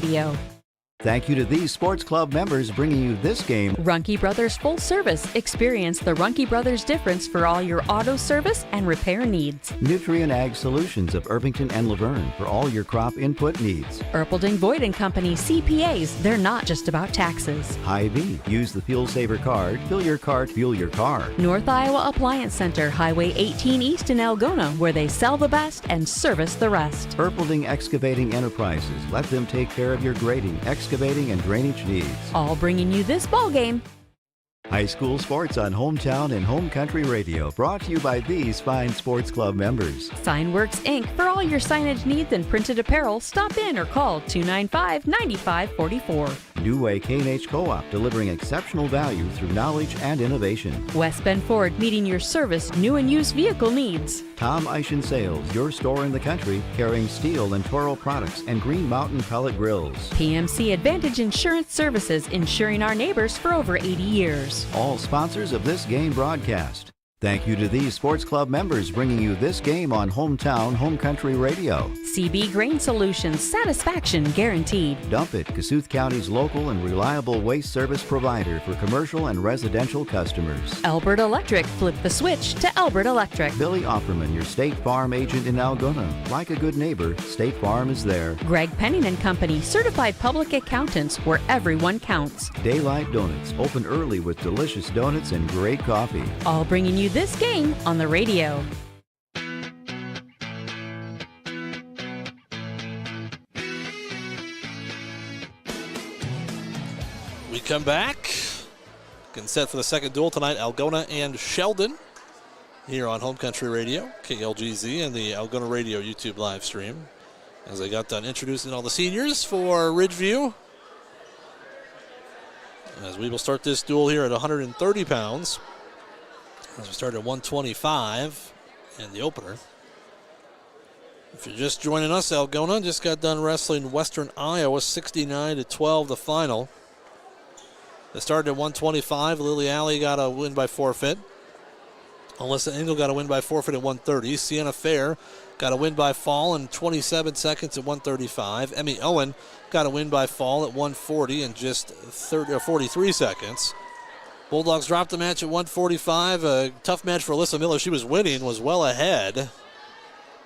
Thank you to these sports club members bringing you this game. Runkey Brothers Full Service. Experience the Runkey Brothers difference for all your auto service and repair needs. Nutrient Ag Solutions of Irvington and Laverne for all your crop input needs. Erpelding Voigt and Company CPAs. They're not just about taxes. Hy-Vee. Use the Fuel Saver card. Fill your cart, fuel your car. North Iowa Appliance Center, Highway 18 East in Algona, where they sell the best and service the rest. Erpelding Excavating Enterprises. Let them take care of your grading, excavating, and drainage needs. All bringing you this ball game. High school sports on Hometown and Home Country Radio, brought to you by these fine sports club members. Signworks Inc. For all your signage needs and printed apparel, stop in or call 295-9544. New Way K&H Co-op, delivering exceptional value through knowledge and innovation. West Bend Ford, meeting your service, new and used vehicle needs. Tom Eischen Sales, your store in the country, carrying steel and Toro products and Green Mountain pellet grills. PMC Advantage Insurance Services, insuring our neighbors for over 80 years. All sponsors of this game broadcast. Thank you to these sports club members bringing you this game on Hometown Home Country Radio. CB Grain Solutions, satisfaction guaranteed. Dump It, Kasuth County's local and reliable waste service provider for commercial and residential customers. Albert Electric, flip the switch to Albert Electric. Billy Offerman, your State Farm agent in Algona. Like a good neighbor, State Farm is there. Greg Penning and Company, certified public accountants, where everyone counts. Daylight Donuts, open early with delicious donuts and great coffee. All bringing you this game on the radio. We come back. Getting set for the second duel tonight, Algona and Sheldon, here on Home Country Radio, KLGZ, and the Algona Radio YouTube live stream. As they got done introducing all the seniors for Ridgeview. As we will start this duel here at 130 pounds. As we start at 125 in the opener. If you're just joining us, Algona just got done wrestling Western Iowa 69-12, the final. They started at 125. Lily Alley got a win by forfeit. Alyssa Engel got a win by forfeit at 130. Sienna Fair got a win by fall in 27 seconds at 135. Emmy Owen got a win by fall at 140 in just 43 seconds. Bulldogs dropped the match at 145. A tough match for Alyssa Miller. She was winning, was well ahead.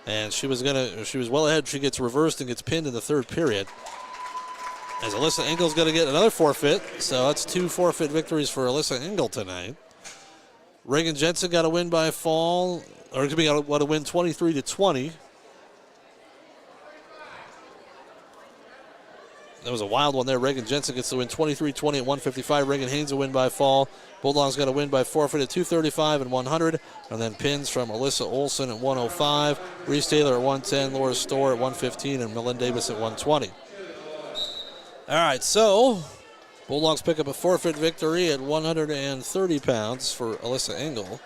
And she was well ahead. She gets reversed and gets pinned in the third period. As Alyssa Engel's going to get another forfeit. So that's 2 forfeit victories for Alyssa Engel tonight. Reagan Jensen got a win by fall, or got a win 23-20. That was a wild one there. Reagan Jensen gets the win 23-20 at 155. Reagan Haynes a win by fall. Bulldogs got a win by forfeit at 235 and 100. And then pins from Alyssa Olson at 105. Reese Taylor at 110. Laura Storr at 115. And Melinda Davis at 120. All right, so Bulldogs pick up a forfeit victory at 130 pounds for Alyssa Engel.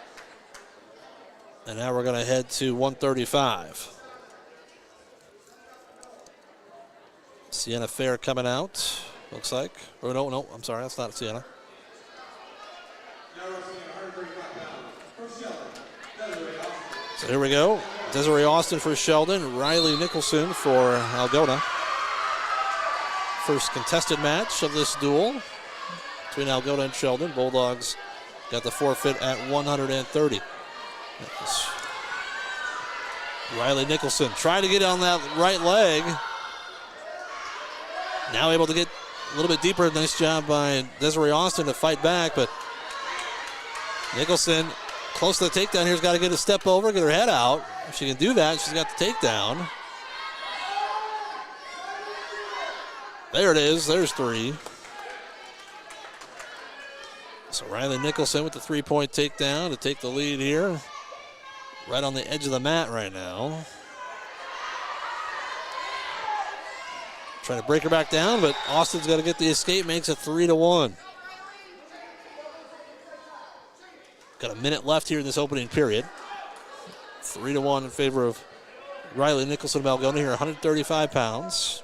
And now we're going to head to 135. Sienna Fair coming out, looks like. Oh, no, I'm sorry, that's not Sienna. So here we go. Desiree Austin for Sheldon, Riley Nicholson for Algona. First contested match of this duel between Algona and Sheldon. Bulldogs got the forfeit at 130. Riley Nicholson trying to get on that right leg. Now able to get a little bit deeper. Nice job by Desiree Austin to fight back, but Nicholson close to the takedown here. Has got to get a step over, get her head out. If she can do that, she's got the takedown. There it is. There's three. So Riley Nicholson with the three-point takedown to take the lead here. Right on the edge of the mat right now. Trying to break her back down, but Austin's got to get the escape, makes it 3-1. Got a minute left here in this opening period. 3-1 in favor of Riley Nicholson of Algona here, 135 pounds.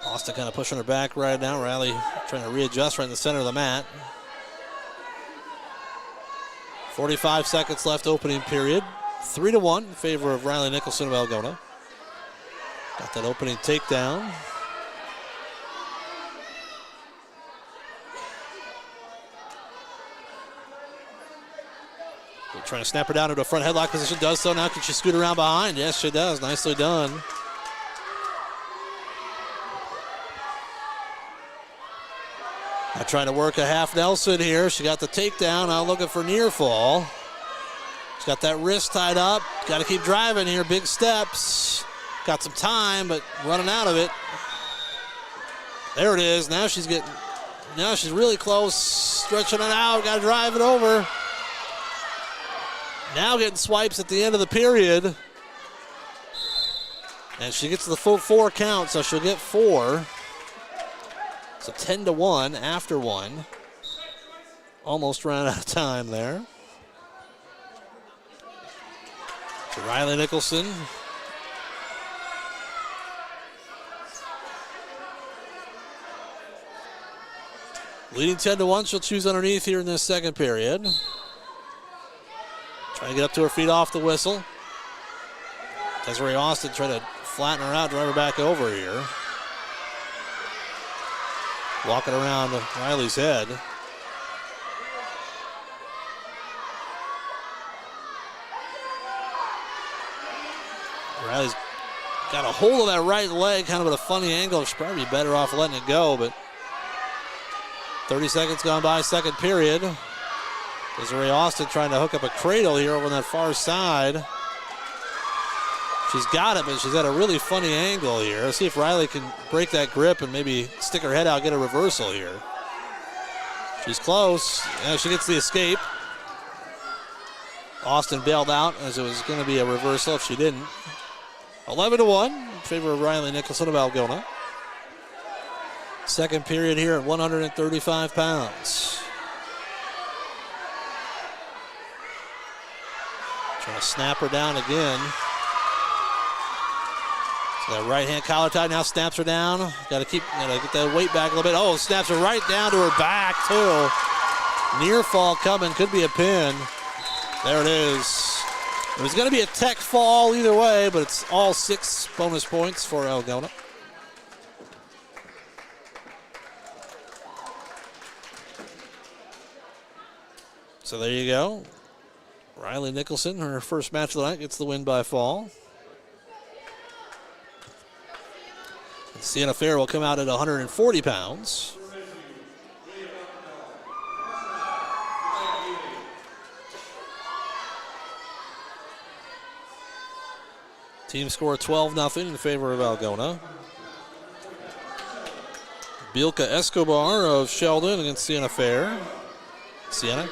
Austin kind of pushing her back right now. Riley trying to readjust right in the center of the mat. 45 seconds left opening period. 3-1 in favor of Riley Nicholson of Algona. Got that opening takedown. They're trying to snap her down into a front headlock position. Does so now. Can she scoot around behind? Yes, she does. Nicely done. Now trying to work a half Nelson here. She got the takedown. Now looking for near fall. She's got that wrist tied up. Got to keep driving here. Big steps. Got some time, but running out of it. There it is. Now she's really close. Stretching it out. Got to drive it over. Now getting swipes at the end of the period. And she gets the full 4 count, so she'll get 4. So 10-1 after 1. Almost ran out of time there. So Riley Nicholson. Leading 10-1, she'll choose underneath here in this second period. Trying to get up to her feet off the whistle. Desiree Austin trying to flatten her out, drive her back over here. Walking around Riley's head. Riley's got a hold of that right leg, kind of at a funny angle. She's probably better off letting it go, but 30 seconds gone by, second period. Desiree Austin trying to hook up a cradle here over on that far side. She's got it, but she's at a really funny angle here. Let's see if Riley can break that grip and maybe stick her head out, get a reversal here. She's close. Yeah, she gets the escape. Austin bailed out as it was going to be a reversal if she didn't. 11-1 in favor of Riley Nicholson of Algona. Second period here at 135 pounds. Trying to snap her down again. So that right hand collar tie now snaps her down. Gotta get that weight back a little bit. Oh, snaps her right down to her back too. Near fall coming, could be a pin. There it is. It was gonna be a tech fall either way, but it's all 6 bonus points for Algona. So there you go. Riley Nicholson, her first match of the night, gets the win by fall. Sienna Fair will come out at 140 pounds. Team score 12-0 in favor of Algona. Bielka Escobar of Sheldon against Sienna Fair. Sienna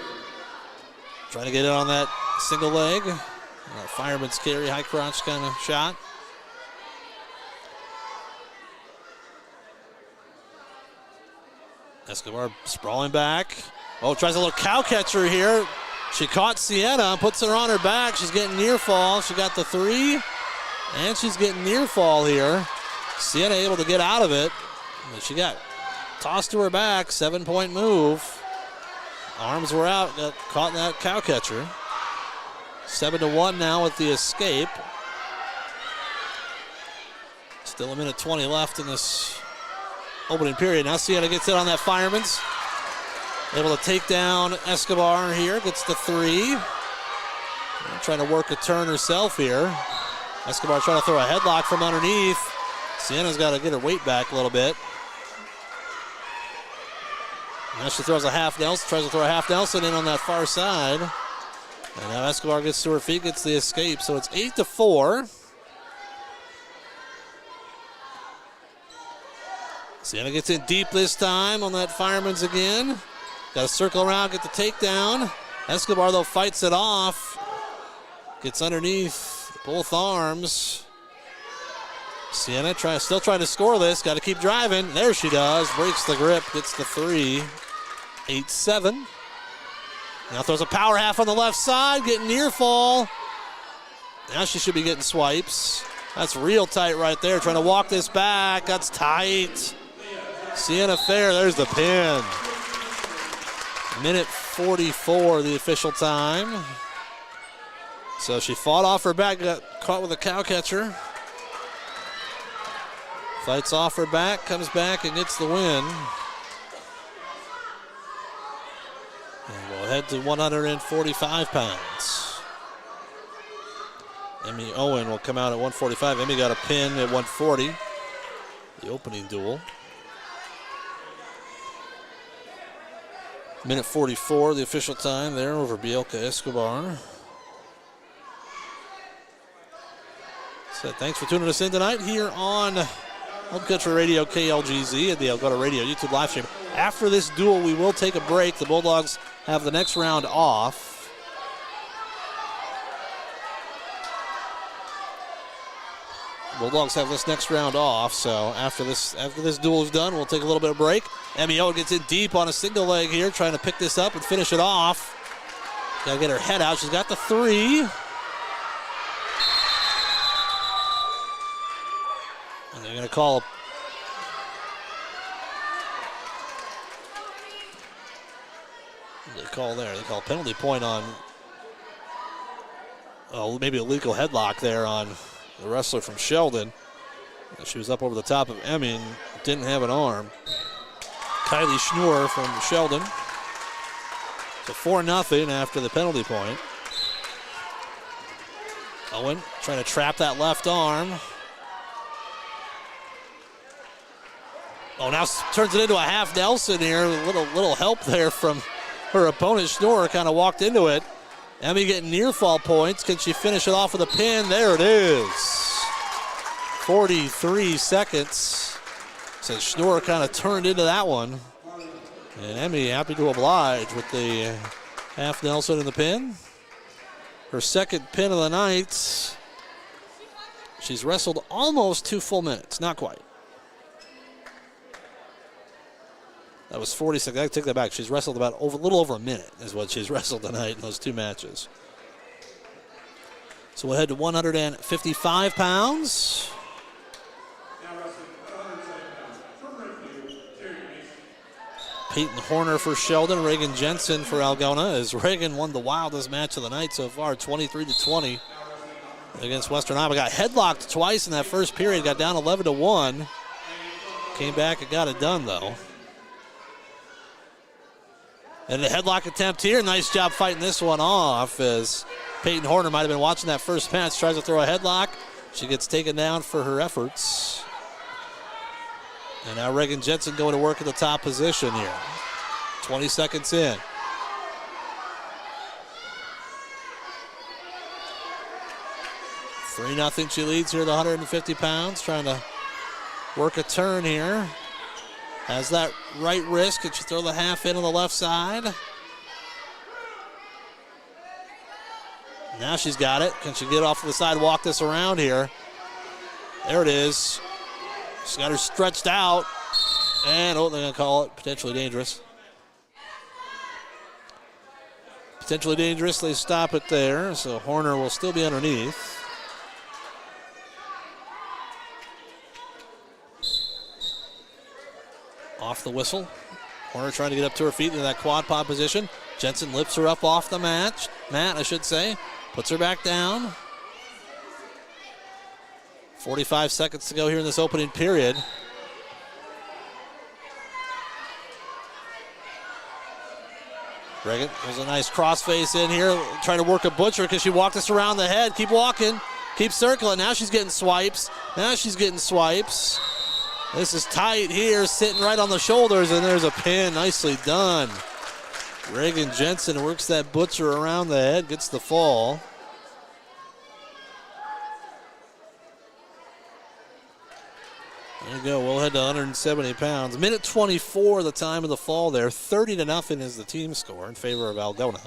trying to get in on that single leg. Fireman's carry, high crotch kind of shot. Escobar sprawling back. Oh, tries a little cow catcher here. She caught Sienna, puts her on her back. She's getting near fall. She got the 3, and she's getting near fall here. Sienna able to get out of it. But she got tossed to her back. 7-point move. Arms were out. Got caught in that cow catcher. 7-1 now with the escape. Still a minute 20 left in this opening period. Now Sienna gets it on that Fireman's. Able to take down Escobar here. Gets the 3. Trying to work a turn herself here. Escobar trying to throw a headlock from underneath. Sienna's got to get her weight back a little bit. Now she throws a half Nelson. Tries to throw a half Nelson in on that far side. And now Escobar gets to her feet, gets the escape. So it's 8-4. Sienna gets in deep this time on that Fireman's again. Got to circle around, get the takedown. Escobar, though, fights it off. Gets underneath both arms. Sienna still trying to score this. Got to keep driving. There she does. Breaks the grip, gets the 3. 8-7. Now throws a power half on the left side, getting near fall. Now she should be getting swipes. That's real tight right there. Trying to walk this back. That's tight. Sienna Fair, there's the pin. Minute 44, the official time. So she fought off her back, got caught with a cow catcher. Fights off her back, comes back and gets the win. And we'll head to 145 pounds. Emmy Owen will come out at 145. Emmy got a pin at 140. The opening duel. Minute 44, the official time there over Bielka Escobar. So thanks for tuning us in tonight here on Home Country Radio KLGZ and the Algona Radio YouTube live stream. After this duel, we will take a break. The Bulldogs have the next round off. Bulldogs have this next round off, so after this duel is done, we'll take a little bit of break. Emmy Owen gets in deep on a single leg here, trying to pick this up and finish it off. Got to get her head out. She's got the 3. And they're going to call They call a penalty point on, maybe a legal headlock there on the wrestler from Sheldon. She was up over the top of Emmy and didn't have an arm. Kylie Schnur from Sheldon. So 4-0 after the penalty point. Owen trying to trap that left arm. Oh, now turns it into a half Nelson here. A little help there from her opponent. Schnur kind of walked into it. Emmy getting near fall points. Can she finish it off with a pin? There it is. 43 seconds. So Schnur kind of turned into that one. And Emmy happy to oblige with the half Nelson in the pin. Her second pin of the night. She's wrestled almost 2 full minutes. Not quite. That was 46. I take that back. She's wrestled a little over a minute is what she's wrestled tonight in those 2 matches. So we'll head to 155 pounds. Peyton Horner for Sheldon, Reagan Jensen for Algona, as Reagan won the wildest match of the night so far, 23-20 against Western Iowa. Got headlocked twice in that first period, got down 11-1. Came back and got it done though. And the headlock attempt here, nice job fighting this one off as Peyton Horner might have been watching that first match, tries to throw a headlock. She gets taken down for her efforts. And now Reagan Jensen going to work at the top position here. 20 seconds in. Three 3-0 she leads here at 150 pounds, trying to work a turn here. Has that right wrist. Could she throw the half in on the left side? Now she's got it. Can she get off to the side, walk this around here? There it is. She's got her stretched out. And, they're going to call it potentially dangerous. Potentially dangerous. They stop it there. So Horner will still be underneath. Off the whistle. Horner trying to get up to her feet in that quad pod position. Jensen lifts her up off the mat, puts her back down. 45 seconds to go here in this opening period. Reagan, there's a nice crossface in here, trying to work a Butcher because she walked us around the head. Keep walking, keep circling. Now she's getting swipes. This is tight here, sitting right on the shoulders, and there's a pin. Nicely done. Reagan Jensen works that Butcher around the head, gets the fall. There you go. We'll head to 170 pounds. Minute 24, the time of the fall there. 30-0 is the team score in favor of Algona.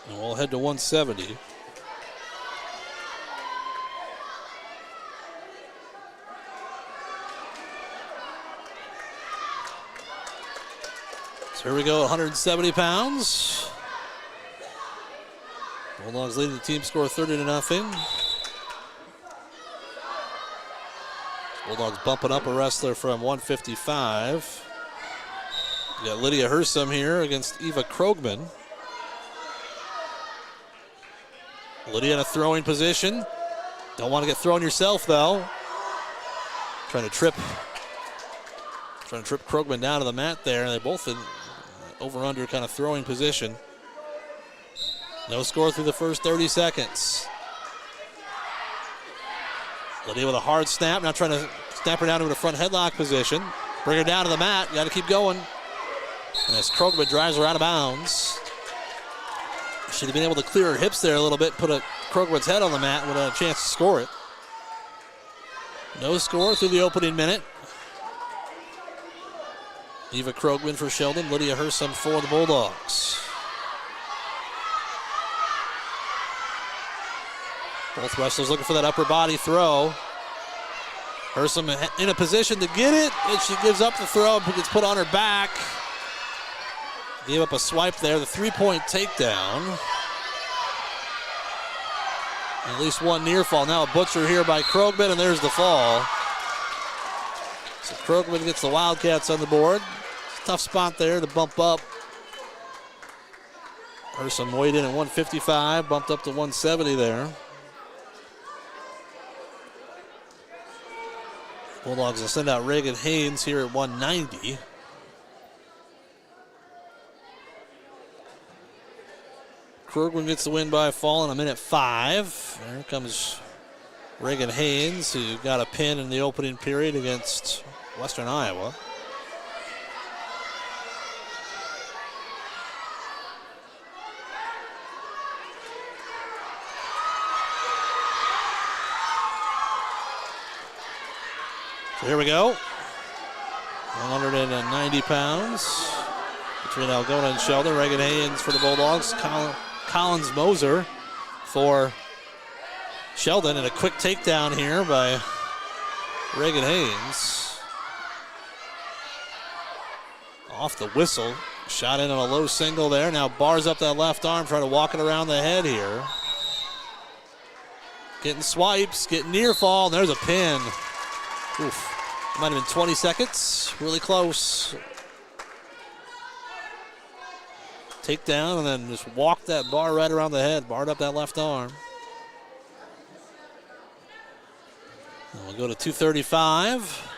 And we'll head to 170. So here we go, 170 pounds. Bulldogs leading the team score 30-0. Bulldogs bumping up a wrestler from 155. We got Lydia Hersom here against Eva Krogman. Lydia in a throwing position. Don't want to get thrown yourself, though. Trying to trip Krogman down to the mat there. They're both in over-under kind of throwing position. No score through the first 30 seconds. Lydia with a hard snap. Now trying to snap her down into a front headlock position. Bring her down to the mat. Got to keep going. And as Krogman drives her out of bounds. Should have been able to clear her hips there a little bit, put Krogman's head on the mat, would have had a chance to score it. No score through the opening minute. Eva Krogman for Sheldon, Lydia Hersom for the Bulldogs. Both wrestlers looking for that upper body throw. Hersom in a position to get it, and she gives up the throw, but gets put on her back. Gave up a swipe there, the three-point takedown. At least one near fall. Now a Butcher here by Krogman, and there's the fall. So Krogman gets the Wildcats on the board. Tough spot there to bump up. Hersom weighed in at 155, bumped up to 170 there. Bulldogs will send out Reagan Haynes here at 190. Krogman gets the win by a fall in a minute 5. There comes Reagan Haynes, who got a pin in the opening period against Western Iowa. So here we go. 190 pounds between Algona and Sheldon. Reagan Haynes for the Bulldogs. Collins Moser for Sheldon, and a quick takedown here by Reagan Haynes. Off the whistle. Shot in on a low single there. Now bars up that left arm, trying to walk it around the head here. Getting swipes, getting near fall, and there's a pin. Oof. Might have been 20 seconds. Really close. Take down and then just walk that bar right around the head. Barred up that left arm. And we'll go to 235.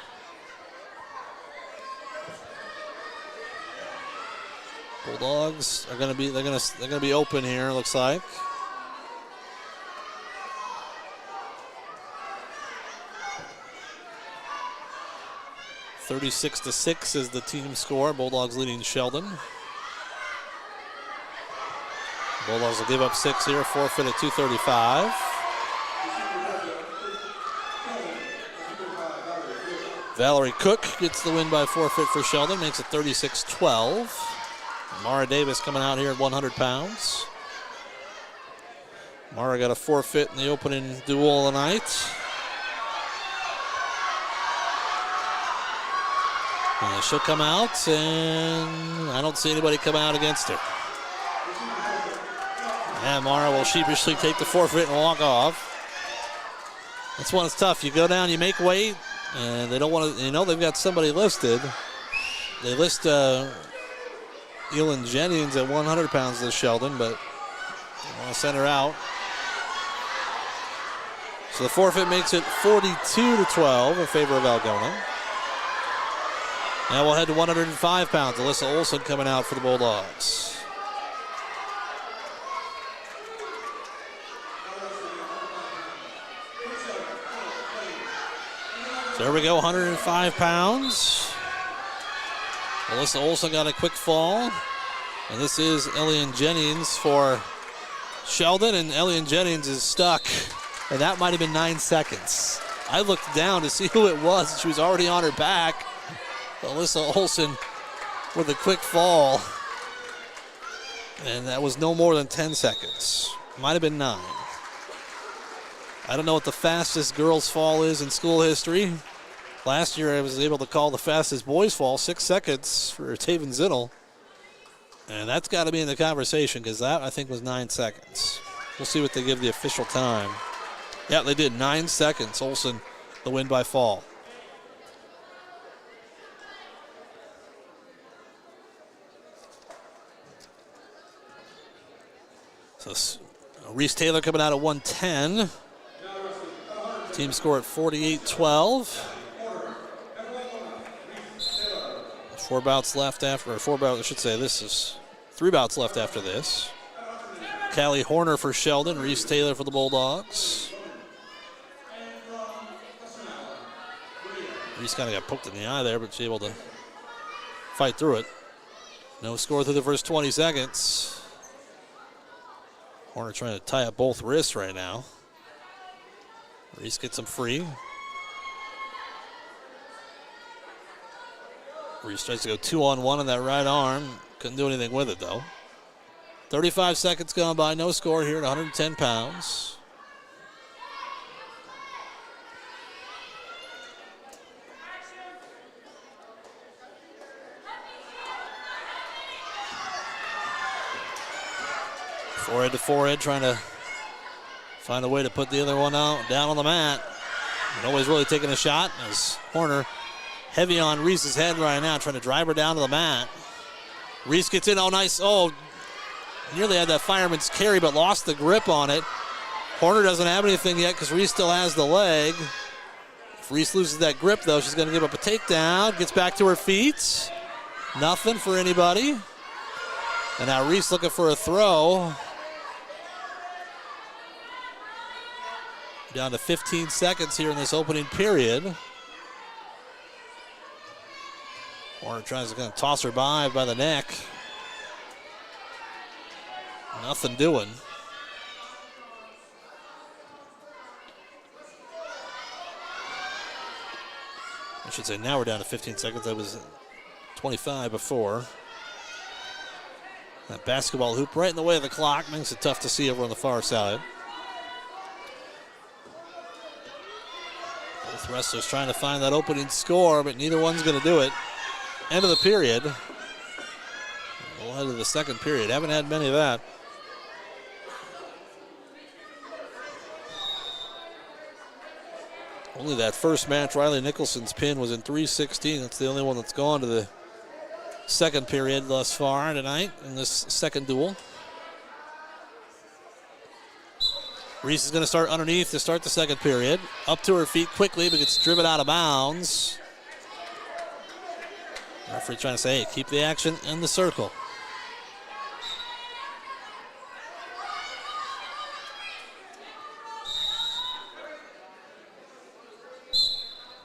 Bulldogs are going to be they're going to be open here, it looks like. (36-6) is the team score. Bulldogs leading Sheldon. Bulldogs will give up 6 here, forfeit at 235. Valerie Cook gets the win by forfeit for Sheldon, makes it 36-12. Mara Davis coming out here at 100 pounds. Mara got a forfeit in the opening duel of the night. And she'll come out, and I don't see anybody come out against her. And Mara will sheepishly take the forfeit and walk off. That's one that's tough. You go down, you make weight, and they don't want to, they've got somebody listed. They list Elin Jennings at 100 pounds this Sheldon, but they want to send her out. So the forfeit makes it 42-12 in favor of Algona. Now we'll head to 105 pounds. Alyssa Olson coming out for the Bulldogs. So there we go, 105 pounds. Alyssa Olson got a quick fall. And this is Elian Jennings for Sheldon, and Elian Jennings is stuck. And that might have been 9 seconds. I looked down to see who it was. She was already on her back. Alyssa Olson with a quick fall. And that was no more than 10 seconds. Might have been 9. I don't know what the fastest girls' fall is in school history. Last year I was able to call the fastest boys' fall 6 seconds for Taven Zinnel. And that's got to be in the conversation because that, I think, was 9 seconds. We'll see what they give the official time. Yeah, they did. 9 seconds. Olsen, the win by fall. So Reese Taylor coming out at 110. Team score at 48-12. 4 bouts left after, or 4 bouts, I should say, this is 3 bouts left after this. Callie Horner for Sheldon, Reese Taylor for the Bulldogs. Reese kind of got poked in the eye there, but she's able to fight through it. No score through the first 20 seconds. Horner trying to tie up both wrists right now. Reese gets him free. Reese tries to go 2-on-1 on that right arm. Couldn't do anything with it, though. 35 seconds gone by. No score here at 110 pounds. Forehead to forehead, trying to find a way to put the other one out down on the mat. Nobody's really taking a shot as Horner heavy on Reese's head right now, trying to drive her down to the mat. Reese gets in, oh nice, oh, nearly had that fireman's carry but lost the grip on it. Horner doesn't have anything yet because Reese still has the leg. If Reese loses that grip though, she's gonna give up a takedown, gets back to her feet. Nothing for anybody. And now Reese looking for a throw. Down to 15 seconds here in this opening period. Horner tries to kind of toss her by the neck. Nothing doing. I should say now we're down to 15 seconds. That was 25 before. That basketball hoop right in the way of the clock makes it tough to see over on the far side. Both wrestlers trying to find that opening score, but neither one's going to do it. End of the period. We'll head to the second period. Haven't had many of that. Only that first match, Riley Nicholson's pin was in 3:16. That's the only one that's gone to the second period thus far tonight in this second duel. Reese is going to start underneath to start the second period. Up to her feet quickly, but gets driven out of bounds. Referee trying to say, hey, keep the action in the circle.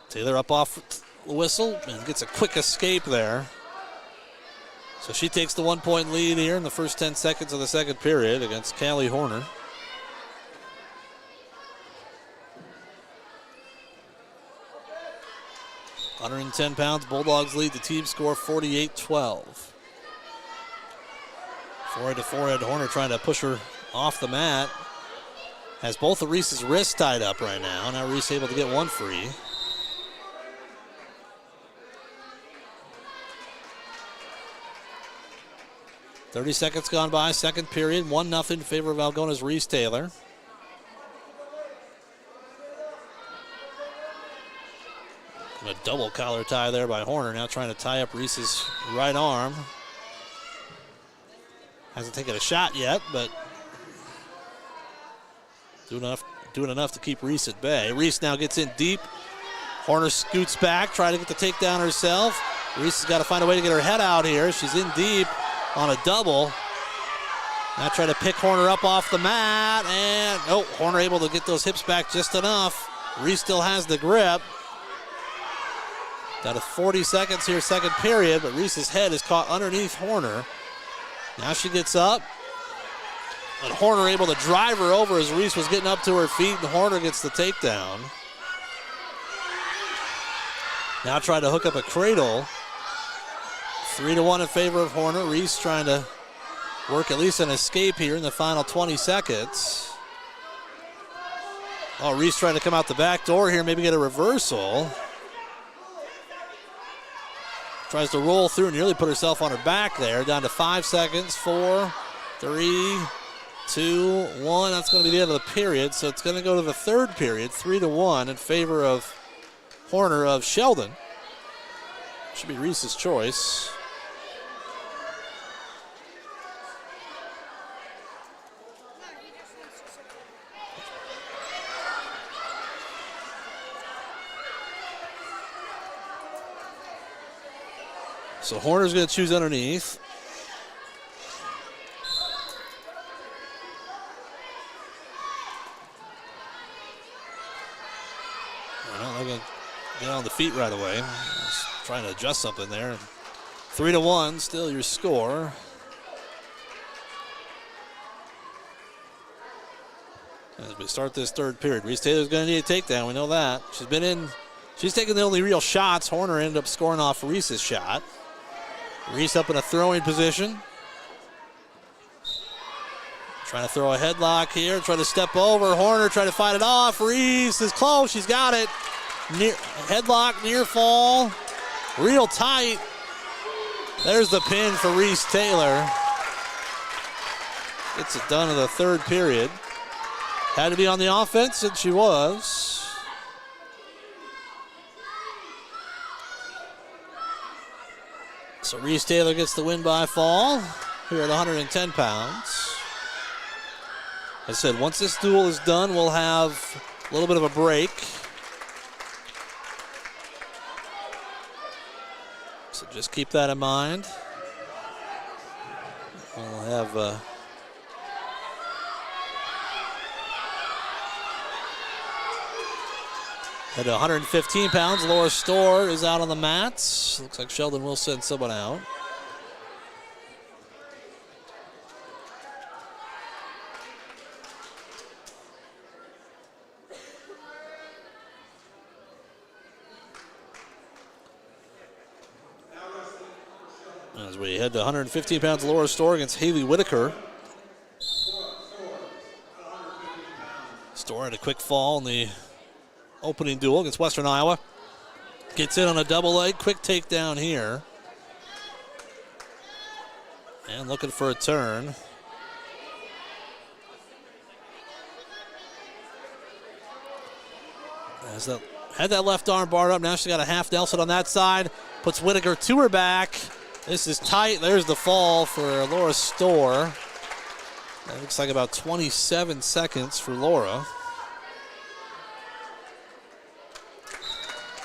Taylor up off the whistle and gets a quick escape there. So she takes the 1-point lead here in the first 10 seconds of the second period against Callie Horner. 110 pounds. Bulldogs lead the team score 48-12. Forehead to forehead. Horner trying to push her off the mat. Has both of Reese's wrists tied up right now. Now Reese able to get one free. .30 seconds gone by, second period, 1-0 in favor of Algona's Reese Taylor. And a double collar tie there by Horner, now trying to tie up Reese's right arm. Hasn't taken a shot yet, but doing enough to keep Reese at bay. Reese now gets in deep. Horner scoots back, trying to get the takedown herself. Reese has got to find a way to get her head out here. She's in deep on a double. Now try to pick Horner up off the mat, and Horner able to get those hips back just enough. Reese still has the grip. Down to 40 seconds here, second period, but Reese's head is caught underneath Horner. Now she gets up, but Horner able to drive her over as Reese was getting up to her feet, and Horner gets the takedown. Now trying to hook up a cradle. 3-1 in favor of Horner. Reese trying to work at least an escape here in the final 20 seconds. Reese trying to come out the back door here, maybe get a reversal. Tries to roll through and nearly put herself on her back there. Down to 5 seconds. 4, 3, 2, 1. That's going to be the end of the period. So it's going to go to the third period, 3-1 in favor of Horner of Sheldon. Should be Reese's choice. So Horner's going to choose underneath. Well, they're going to get on the feet right away. Just trying to adjust something there. 3-1, still your score. As we start this third period, Reese Taylor's going to need a takedown. We know that. She's taking the only real shots. Horner ended up scoring off Reese's shot. Reese up in a throwing position. Trying to throw a headlock here, trying to step over. Horner trying to fight it off. Reese is close, she's got it. Headlock, near fall, real tight. There's the pin for Reese Taylor. Gets it done in the third period. Had to be on the offense, and she was. So Reese Taylor gets the win by fall here at 110 pounds. As I said, once this duel is done, we'll have a little bit of a break. So just keep that in mind. We'll have at 115 pounds, Laura Storr is out on the mats. Looks like Sheldon will send someone out. As we head to 115 pounds, Laura Storr against Haley Whitaker. Storr had a quick fall in the opening duel against Western Iowa. Gets in on a double leg, quick takedown here. And looking for a turn. Had that left arm barred up, now she's got a half Nelson on that side. Puts Whitaker to her back. This is tight, there's the fall for Laura Storr. That looks like about 27 seconds for Laura.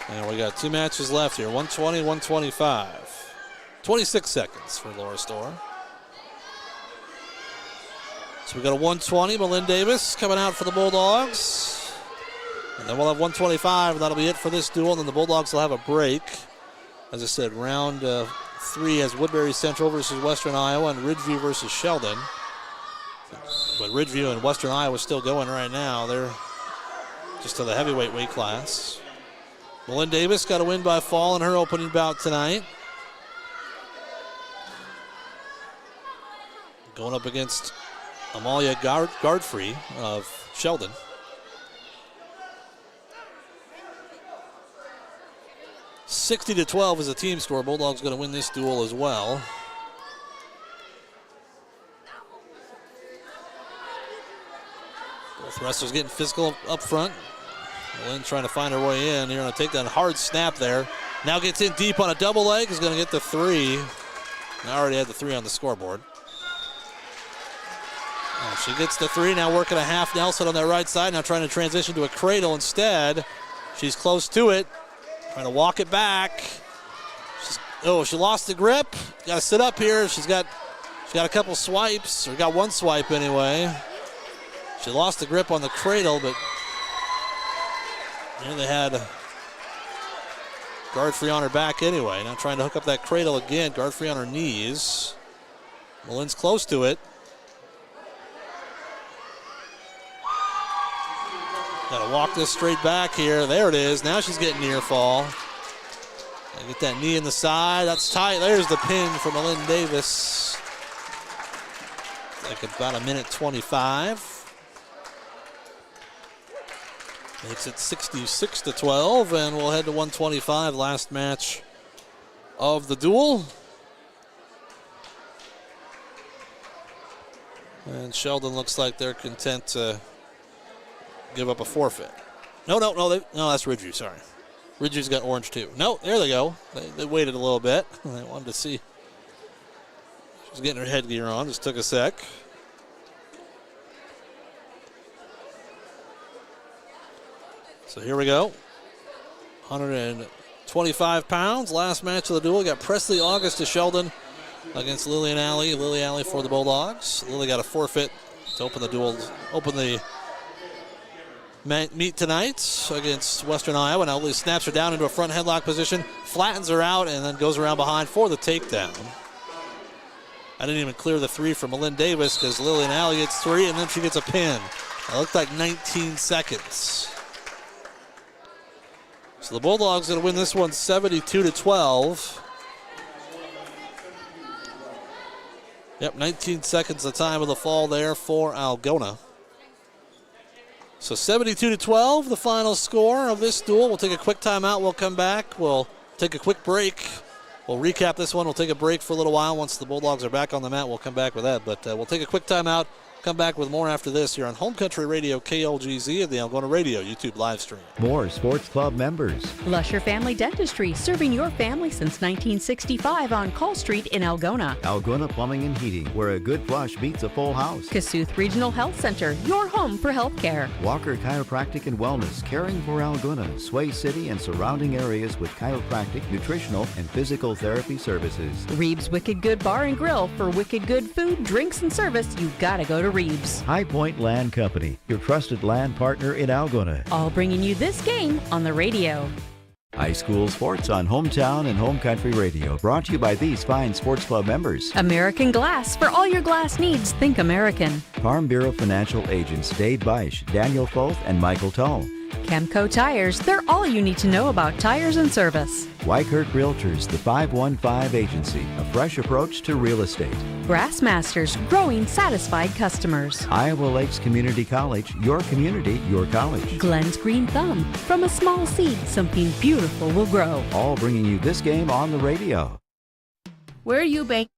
And we got 2 matches left here, 120, 125. 26 seconds for Laura Storr. So we got a 120, Malin Davis coming out for the Bulldogs. And then we'll have 125, and that'll be it for this duel. And then the Bulldogs will have a break. As I said, round 3 has Woodbury Central versus Western Iowa and Ridgeview versus Sheldon. But Ridgeview and Western Iowa still going right now. They're just to the heavyweight weight class. Malin Davis got a win by fall in her opening bout tonight. Going up against Amalia Godfrey of Sheldon. $60-12 is a team score. Bulldogs going to win this duel as well. Both wrestlers getting physical up front. Lynn trying to find her way in here on a takedown. Hard snap there. Now gets in deep on a double leg. Is going to get the 3. I already had the 3 on the scoreboard. Oh, she gets the 3. Now working a half Nelson on that right side. Now trying to transition to a cradle instead. She's close to it. Trying to walk it back. She lost the grip. Got to sit up here. She's got a couple swipes, or got one swipe anyway. She lost the grip on the cradle, but here they had Godfrey on her back anyway. Now trying to hook up that cradle again. Godfrey on her knees. Malin's close to it. Got to walk this straight back here. There it is. Now she's getting near fall. Get that knee in the side. That's tight. There's the pin for Malin Davis. Like about 1:25. Makes it 66-12, and we'll head to 125. Last match of the duel. And Sheldon looks like they're content to give up a forfeit. No, that's Ridgeview, sorry. Ridgview's got orange too. No, there they go. They waited a little bit. They wanted to see. She's getting her headgear on. Just took a sec. So here we go. 125 pounds. Last match of the duel. Got Presley August to Sheldon against Lillian Alley. Lily Alley for the Bulldogs. Lily got a forfeit to open the duel. Open the meet tonight against Western Iowa. Now Lily snaps her down into a front headlock position, flattens her out, and then goes around behind for the takedown. I didn't even clear the 3 from Malin Davis because Lillian Alley gets 3, and then she gets a pin. It looked like 19 seconds. So the Bulldogs going to win this one 72-12. Yep, 19 seconds the time of the fall there for Algona. So 72-12, the final score of this duel. We'll take a quick timeout. We'll come back. We'll take a quick break. We'll recap this one. We'll take a break for a little while. Once the Bulldogs are back on the mat, we'll come back with that. But we'll take a quick timeout. Come back with more after this here on Home Country Radio KLGZ and the Algona Radio YouTube live stream. More Sports Club members. Lusher Family Dentistry, serving your family since 1965 on Call Street in Algona. Algona Plumbing and Heating, where a good flush beats a full house. Kasuth Regional Health Center, your home for health care. Walker Chiropractic and Wellness, caring for Algona, Sway City, and surrounding areas with chiropractic, nutritional, and physical therapy services. Reeves Wicked Good Bar and Grill, for wicked good food, drinks, and service. You've got to go to Reeves. High Point Land Company, your trusted land partner in Algona. All bringing you this game on the radio. High school sports on Hometown and Home Country Radio, brought to you by these fine sports club members. American Glass, for all your glass needs, think American. Farm Bureau Financial Agents Dave Beisch, Daniel Foth, and Michael Tull. Chemco Tires, they're all you need to know about tires and service. Wykert Realtors, the 515 Agency, a fresh approach to real estate. Grassmasters, growing satisfied customers. Iowa Lakes Community College, your community, your college. Glenn's Green Thumb, from a small seed, something beautiful will grow. All bringing you this game on the radio. Where you bank.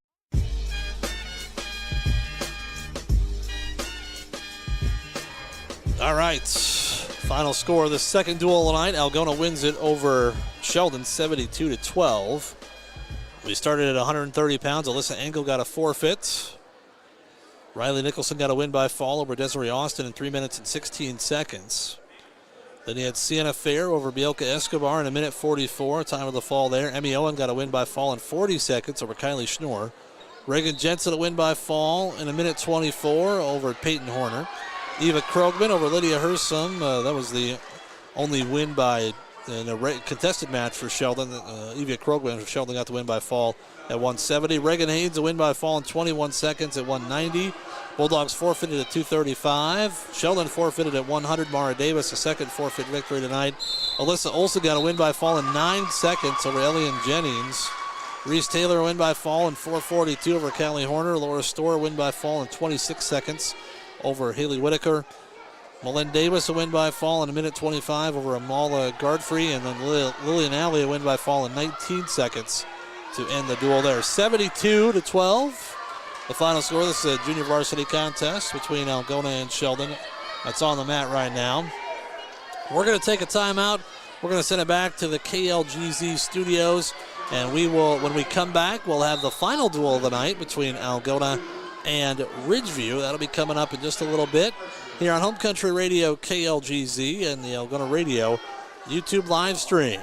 All right. Final score of the second duel tonight. Algona wins it over Sheldon 72-12. We started at 130 pounds. Alyssa Engel got a forfeit. Riley Nicholson got a win by fall over Desiree Austin in 3 minutes and 16 seconds. Then he had Sienna Fair over Bielka Escobar in 1:44, time of the fall there. Emmy Owen got a win by fall in 40 seconds over Kylie Schnorr. Reagan Jensen a win by fall in 1:24 over Peyton Horner. Eva Krogman over Lydia Hersom. That was the only win by in a contested match for Sheldon. Eva Krogman for Sheldon got the win by fall at 170. Reagan Haynes a win by fall in 21 seconds at 190. Bulldogs forfeited at 235. Sheldon forfeited at 100. Mara Davis, a second forfeit victory tonight. Alyssa Olsen got a win by fall in 9 seconds over Elian Jennings. Reese Taylor win by fall in 4:42 over Callie Horner. Laura Storr win by fall in 26 seconds over Haley Whitaker. Malin Davis a win by fall in 1:25 over Amala Godfrey. And then Lillian Alley a win by fall in 19 seconds to end the duel there. 72-12. The final score. This is a junior varsity contest between Algona and Sheldon. That's on the mat right now. We're going to take a timeout. We're going to send it back to the KLGZ studios. And we will, when we come back, we'll have the final duel of the night between Algona and Ridgeview. That'll be coming up in just a little bit here on Home Country Radio KLGZ and the Algona Radio YouTube live stream.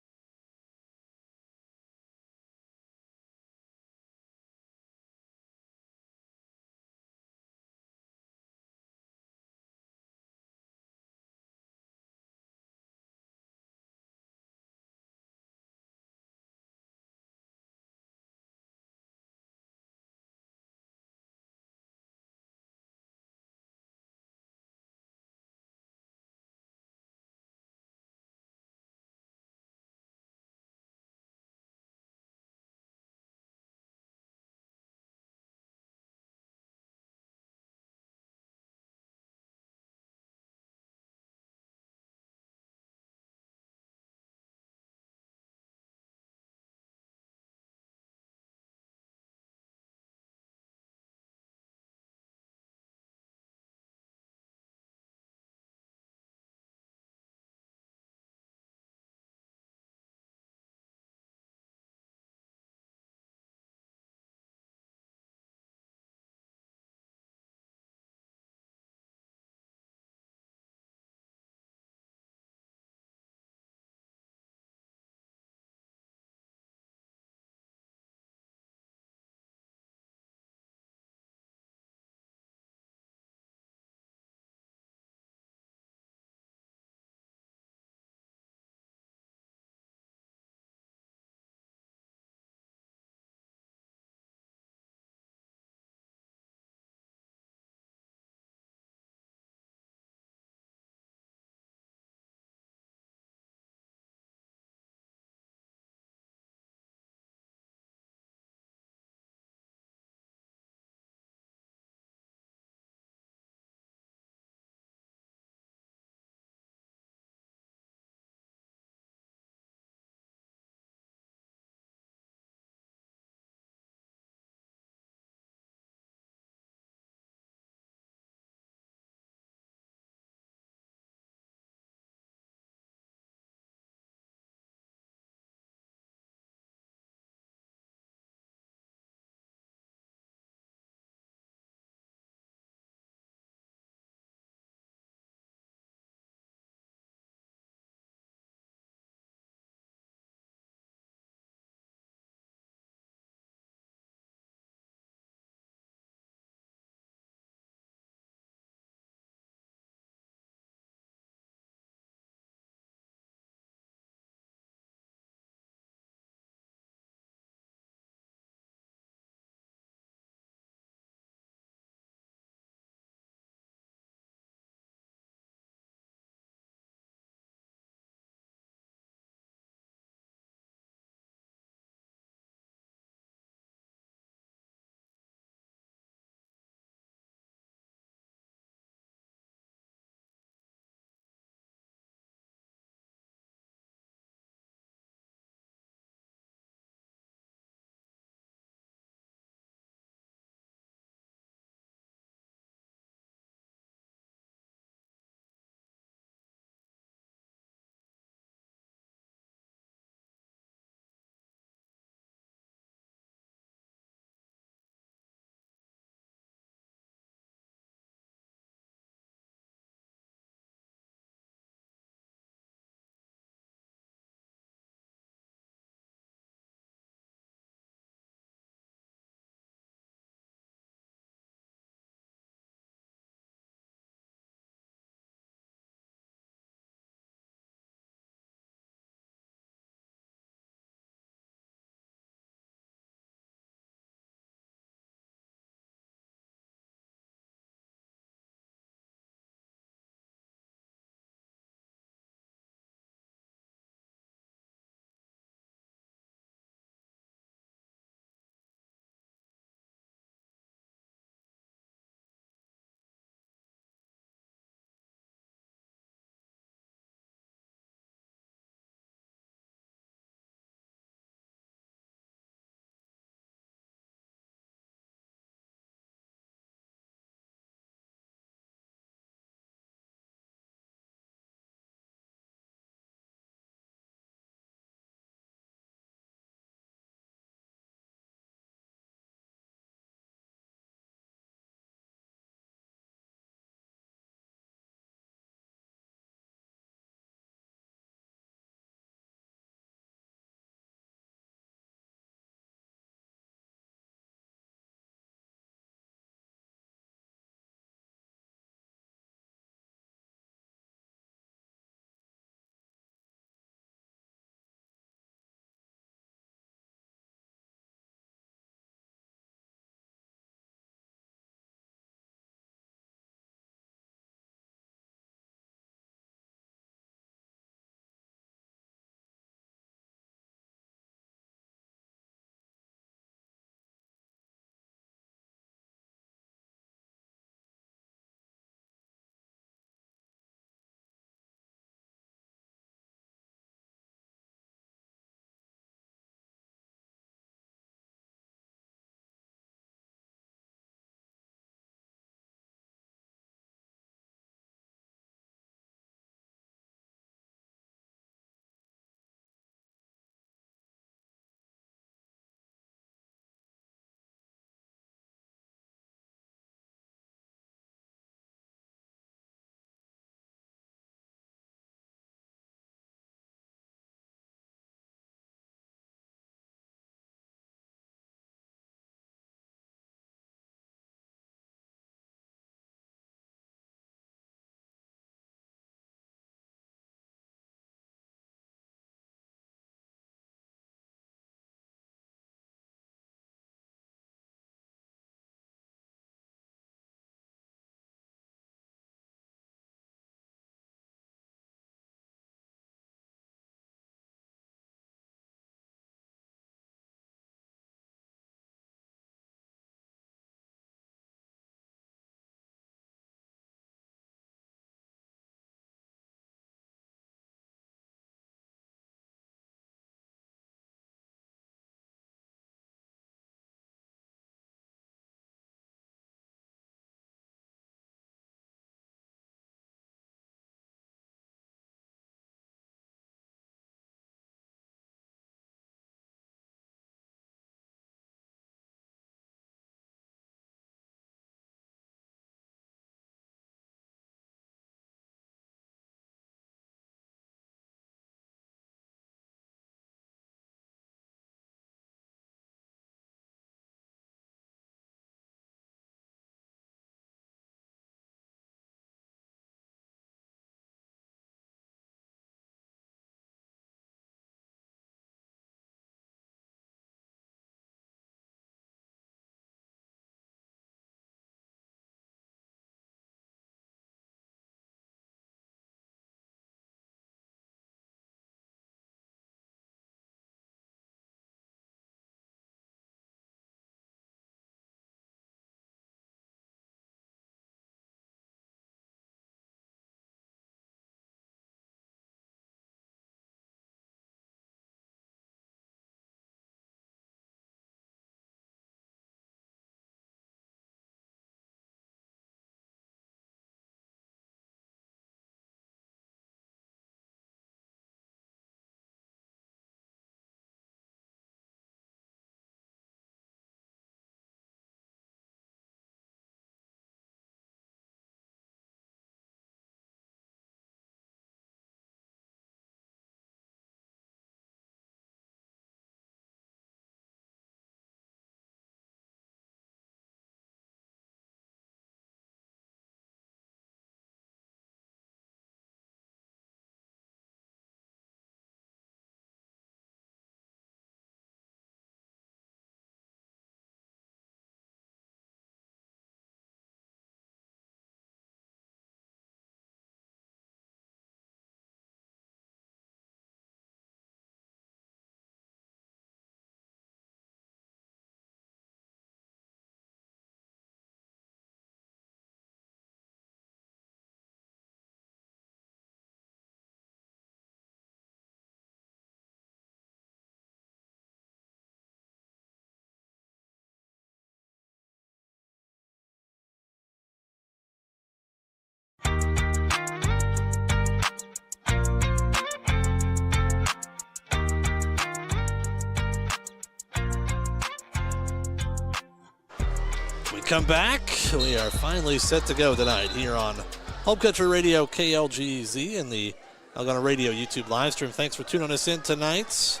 Welcome back. We are finally set to go tonight here on Home Country Radio KLGZ and the Algona Radio YouTube live stream. Thanks for tuning us in tonight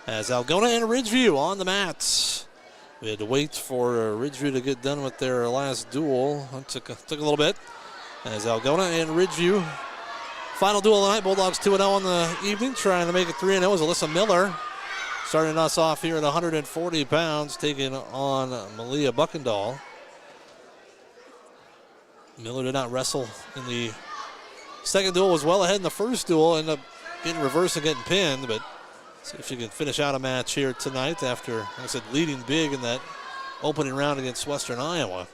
as Algona and Ridgeview on the mats. We had to wait for Ridgeview to get done with their last duel. It took a little bit as Algona and Ridgeview. Final duel tonight. Bulldogs 2-0 on the evening, trying to make it 3-0 is Alyssa Miller. Starting us off here at 140 pounds, taking on Malia Buckendahl. Miller did not wrestle in the second duel, was well ahead in the first duel, ended up getting reversed and getting pinned, but see if she can finish out a match here tonight after, like I said, leading big in that opening round against Western Iowa.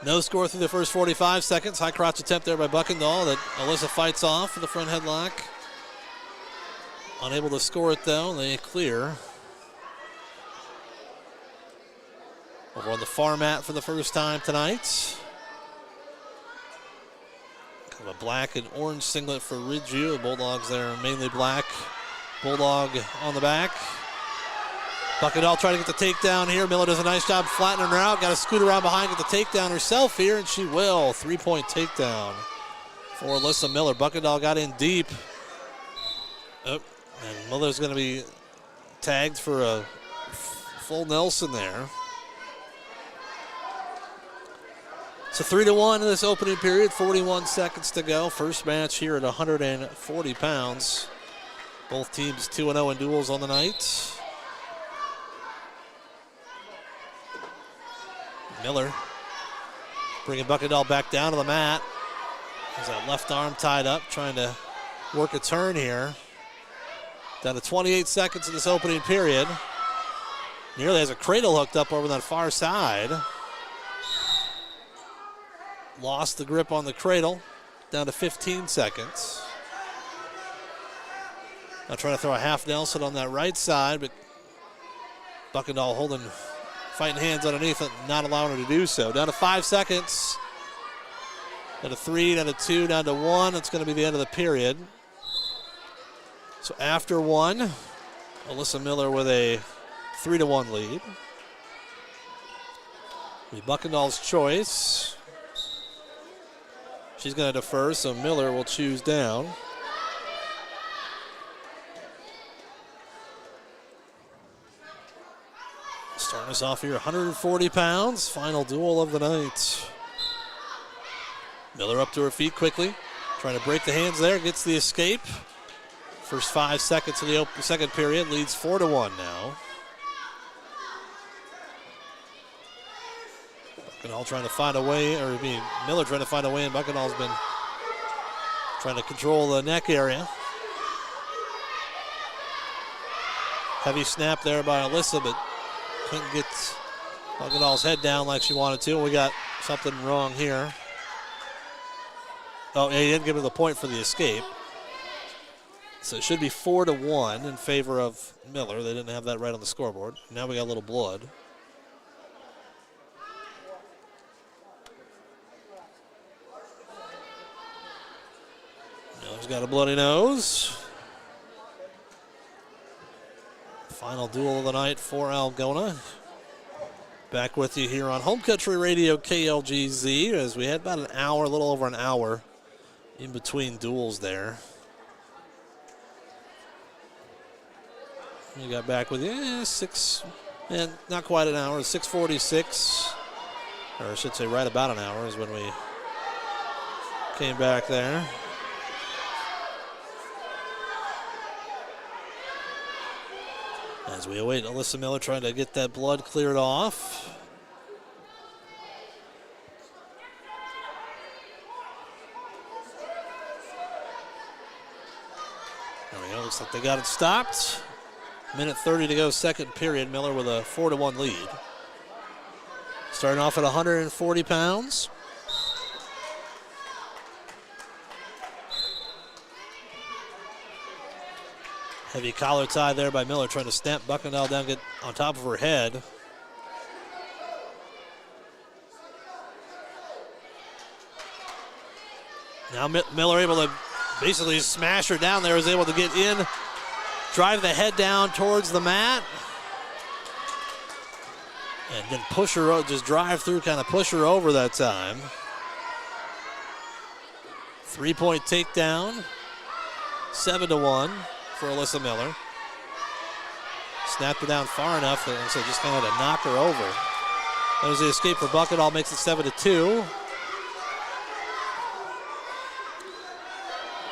No score through the first 45 seconds. High crotch attempt there by Buckendahl that Alyssa fights off for the front headlock. Unable to score it though, they clear. Over on the far mat for the first time tonight. Kind of a black and orange singlet for Ridgeview. The Bulldogs there are mainly black. Bulldog on the back. Buckendahl trying to get the takedown here. Miller does a nice job flattening her out. Got to scoot around behind, get the takedown herself here, and she will. 3-point takedown for Alyssa Miller. Buckendahl got in deep. Oh. And Miller's going to be tagged for a full Nelson there. So 3-1 in this opening period, 41 seconds to go. First match here at 140 pounds. Both teams 2-0 in duels on the night. Miller bringing Buckendahl back down to the mat. Has that left arm tied up, trying to work a turn here. Down to 28 seconds in this opening period. Nearly has a cradle hooked up over that far side. Lost the grip on the cradle. Down to 15 seconds. Now trying to throw a half Nelson on that right side, but Buckendahl holding, fighting hands underneath it, not allowing her to do so. Down to 5 seconds. Down to 3, down to 2, down to 1. That's going to be the end of the period. So after one, Alyssa Miller with a 3-1 lead. Be Buckendahl's choice. She's going to defer, so Miller will choose down. Starting us off here, 140 pounds. Final duel of the night. Miller up to her feet quickly. Trying to break the hands there, gets the escape. First 5 seconds of the second period, leads 4-1 now. Buckendahl trying to find a way, Miller trying to find a way, and Buckendahl's been trying to control the neck area. Heavy snap there by Alyssa, but couldn't get Buckendahl's head down like she wanted to. We got something wrong here. Oh, yeah, he didn't give her the point for the escape. So it should be 4-1 in favor of Miller. They didn't have that right on the scoreboard. Now we got a little blood. Miller's got a bloody nose. Final duel of the night for Algona. Back with you here on Home Country Radio KLGZ as we had about an hour, a little over an hour in between duels there. We got back with you, not quite an hour, 6:46, or I should say right about an hour is when we came back there. As we await Alyssa Miller trying to get that blood cleared off. There we go, looks like they got it stopped. Minute 30 to go, second period. Miller with a 4-1 lead. Starting off at 140 pounds. Heavy collar tie there by Miller, trying to stamp Buckendahl down, get on top of her head. Now Miller able to basically smash her down there, was able to get in, drive the head down towards the mat. And then push her, just drive through, kind of push her over that time. 3-point takedown. 7-1 for Alyssa Miller. Snapped her down far enough, and so just kind of had to knock her over. There's the escape for Buckendall, makes it 7-2.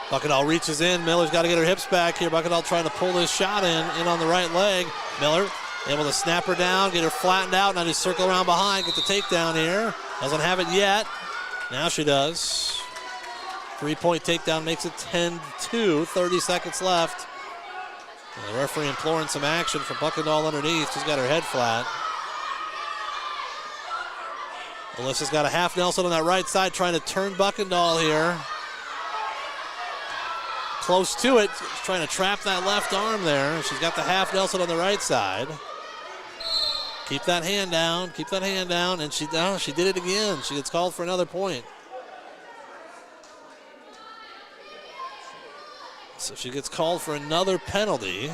Buckendall reaches in. Miller's got to get her hips back here. Buckendall trying to pull this shot in on the right leg. Miller able to snap her down, get her flattened out, now just circle around behind, get the takedown here. Doesn't have it yet. Now she does. 3-point takedown makes it 10-2, 30 seconds left. And the referee imploring some action from Buckendall underneath. She's got her head flat. Alyssa's got a half Nelson on that right side, trying to turn Buckendall here. Close to it, trying to trap that left arm there. She's got the half Nelson on the right side. Keep that hand down, and she did it again. She gets called for another point. So she gets called for another penalty.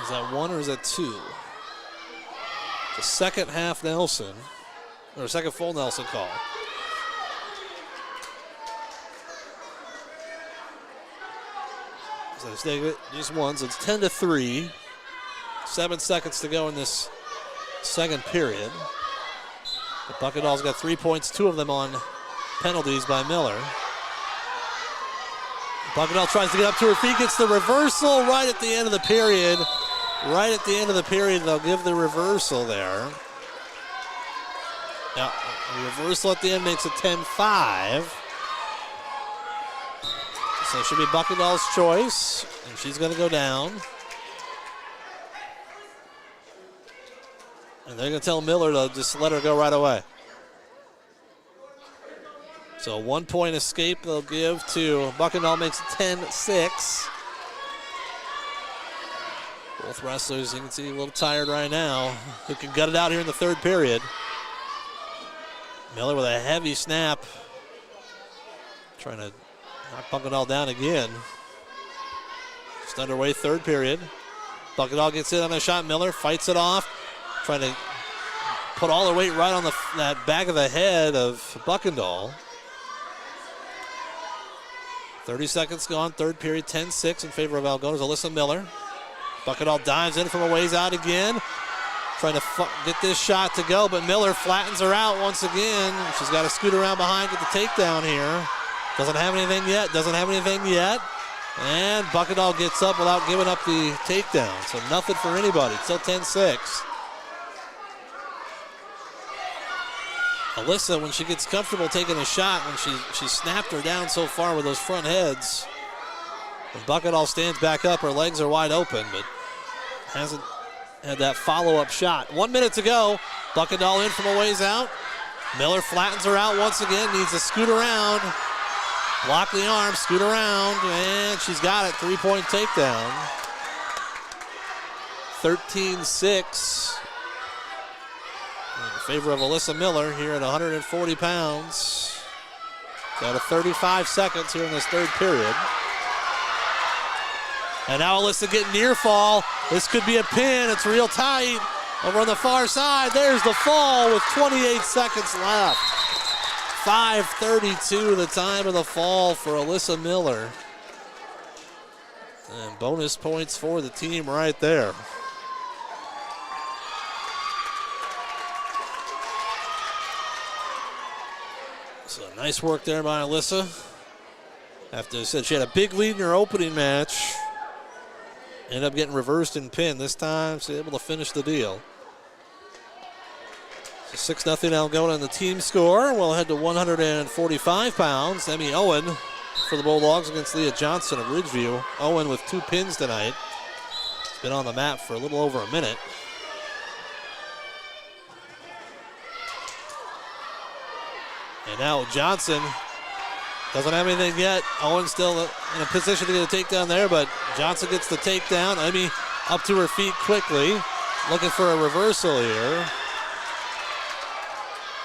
Is that one or is that two? The second half Nelson, or second full Nelson call. So just one, so it's 10-3. 7 seconds to go in this second period. But Buckendall's got 3 points, 2 of them on penalties by Miller. Buckendall tries to get up to her feet, gets the reversal right at the end of the period. Right at the end of the period, they'll give the reversal there. Now, the reversal at the end makes it 10-5. So it should be Buckendall's choice, and she's going to go down. And they're going to tell Miller to just let her go right away. So 1 point escape they'll give to Buckendall, makes it 10-6. Both wrestlers, you can see, a little tired right now. Who can gut it out here in the third period. Miller with a heavy snap. Trying to knock Buckendall down again. Just underway, third period. Buckendall gets in on a shot. Miller fights it off. Trying to put all her weight right on that back of the head of Buckendall. 30 seconds gone, third period, 10-6 in favor of Algona's Alyssa Miller. Buckendall dives in from a ways out again. Trying to get this shot to go, but Miller flattens her out once again. She's got to scoot around behind, get the takedown here. Doesn't have anything yet. And Buckendall gets up without giving up the takedown. So nothing for anybody. Still 10-6. Alyssa, when she gets comfortable taking a shot, when she snapped her down so far with those front heads. When Buckendall stands back up, her legs are wide open, but hasn't had that follow-up shot. 1 minute to go. Buckendall in from a ways out. Miller flattens her out once again, needs to scoot around. Block the arm, scoot around, and she's got it. 3-point takedown. 13-6 in favor of Alyssa Miller here at 140 pounds. Got a 35 seconds here in this third period. And now Alyssa getting near fall. This could be a pin. It's real tight. Over on the far side, there's the fall with 28 seconds left. 5:32 the time of the fall for Alyssa Miller. And bonus points for the team right there. So nice work there by Alyssa. After I said she had a big lead in her opening match. Ended up getting reversed and pinned. This time she's able to finish the deal. So 6-0 Algona in the team score. We'll head to 145 pounds. Emmy Owen for the Bulldogs against Leah Johnson of Ridgeview. Owen with 2 pins tonight. She's been on the mat for a little over a minute. And now Johnson doesn't have anything yet. Owen still in a position to get a takedown there, but Johnson gets the takedown. Emmy up to her feet quickly, looking for a reversal here.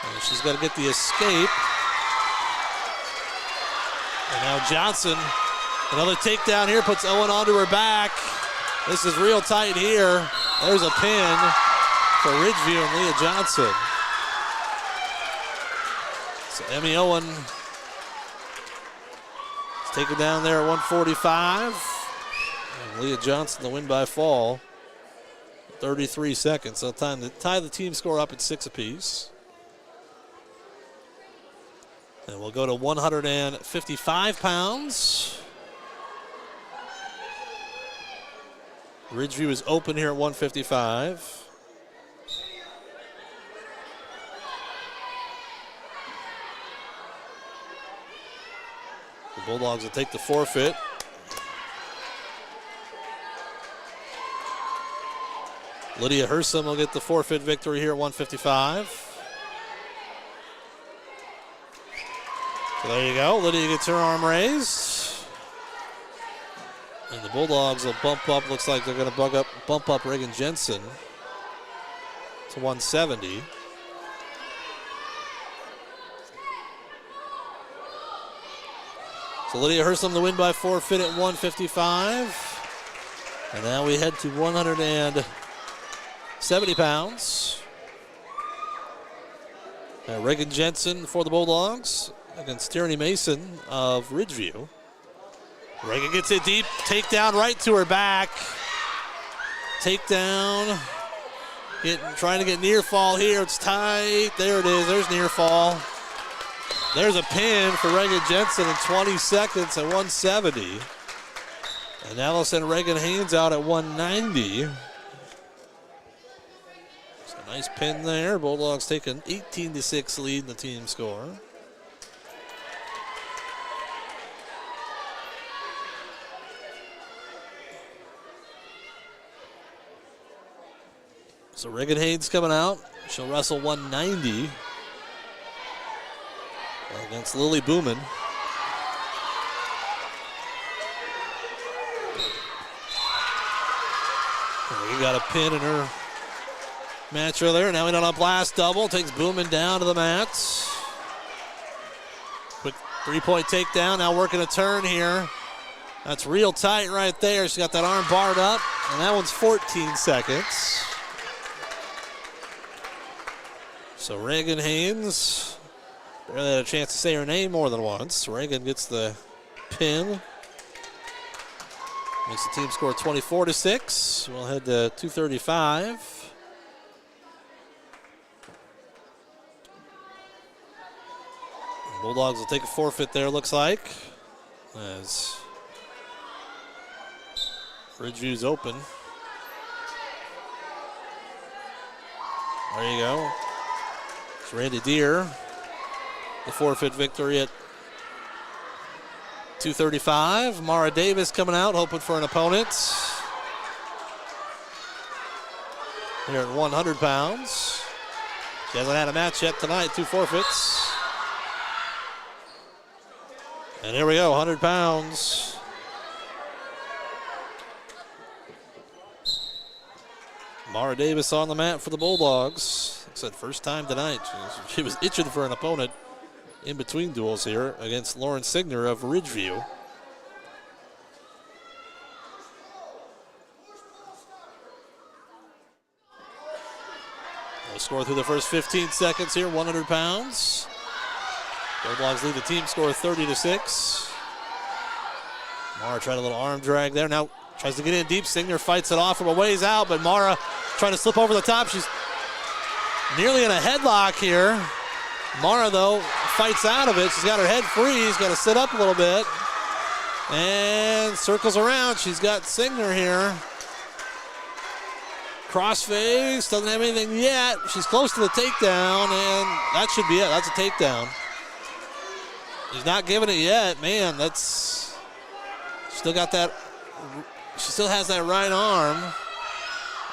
And she's got to get the escape. And now Johnson Another takedown here puts Owen onto her back. This is real tight here. There's a pin for Ridgeview and Leah Johnson. So Emmy Owen is taken down there at 145. And Leah Johnson the win by fall. 33 seconds. So time to tie the team score up at 6 apiece. And we'll go to 155 pounds. Ridgeview is open here at 155. The Bulldogs will take the forfeit. Lydia Hersom will get the forfeit victory here at 155. So there you go. Lydia gets her arm raised. And the Bulldogs will bump up. Looks like they're going to bump up Reagan Jensen to 170. So Lydia Hersom the win by forfeit at 155. And now we head to 170 pounds. Reagan Jensen for the Bulldogs against Tierney Mason of Ridgeview. Reagan gets it deep, takedown right to her back. Takedown, trying to get near fall here. It's tight. There it is. There's near fall. There's a pin for Reagan Jensen in 20 seconds at 170. And now they'll send Reagan Haynes out at 190. So a nice pin there. Bulldogs take an 18-6 lead in the team score. So Reagan Haynes coming out. She'll wrestle 190 against Lily Booman. We got a pin in her match there. Now we don't have blast double. Takes Booman down to the mats. Quick three-point takedown. Now working a turn here. That's real tight right there. She's got that arm barred up. And that one's 14 seconds. So Reagan Haynes barely had a chance to say her name more than once. Reagan gets the pin. Makes the team score 24-6. We'll head to 235. Bulldogs will take a forfeit there, looks like. As Ridgeview's open. There you go. It's Randy Deere. The forfeit victory at 235. Mara Davis coming out, hoping for an opponent. Here at 100 pounds. She hasn't had a match yet tonight, 2 forfeits. And here we go, 100 pounds. Mara Davis on the mat for the Bulldogs. Like I said, first time tonight. She was itching for an opponent in between duels here against Lauren Signer of Ridgeview. We'll score through the first 15 seconds here, 100 pounds. Bulldogs lead the team score 30-6. Mara tried a little arm drag there. Now tries to get in deep. Signer fights it off from a ways out, but Mara trying to slip over the top. She's nearly in a headlock here. Mara, though, fights out of it. She's got her head free. She's got to sit up a little bit. And circles around. She's got Signer here. Crossface, doesn't have anything yet. She's close to the takedown, and that should be it. That's a takedown. She's not giving it yet. Man, that's still got that. She still has that right arm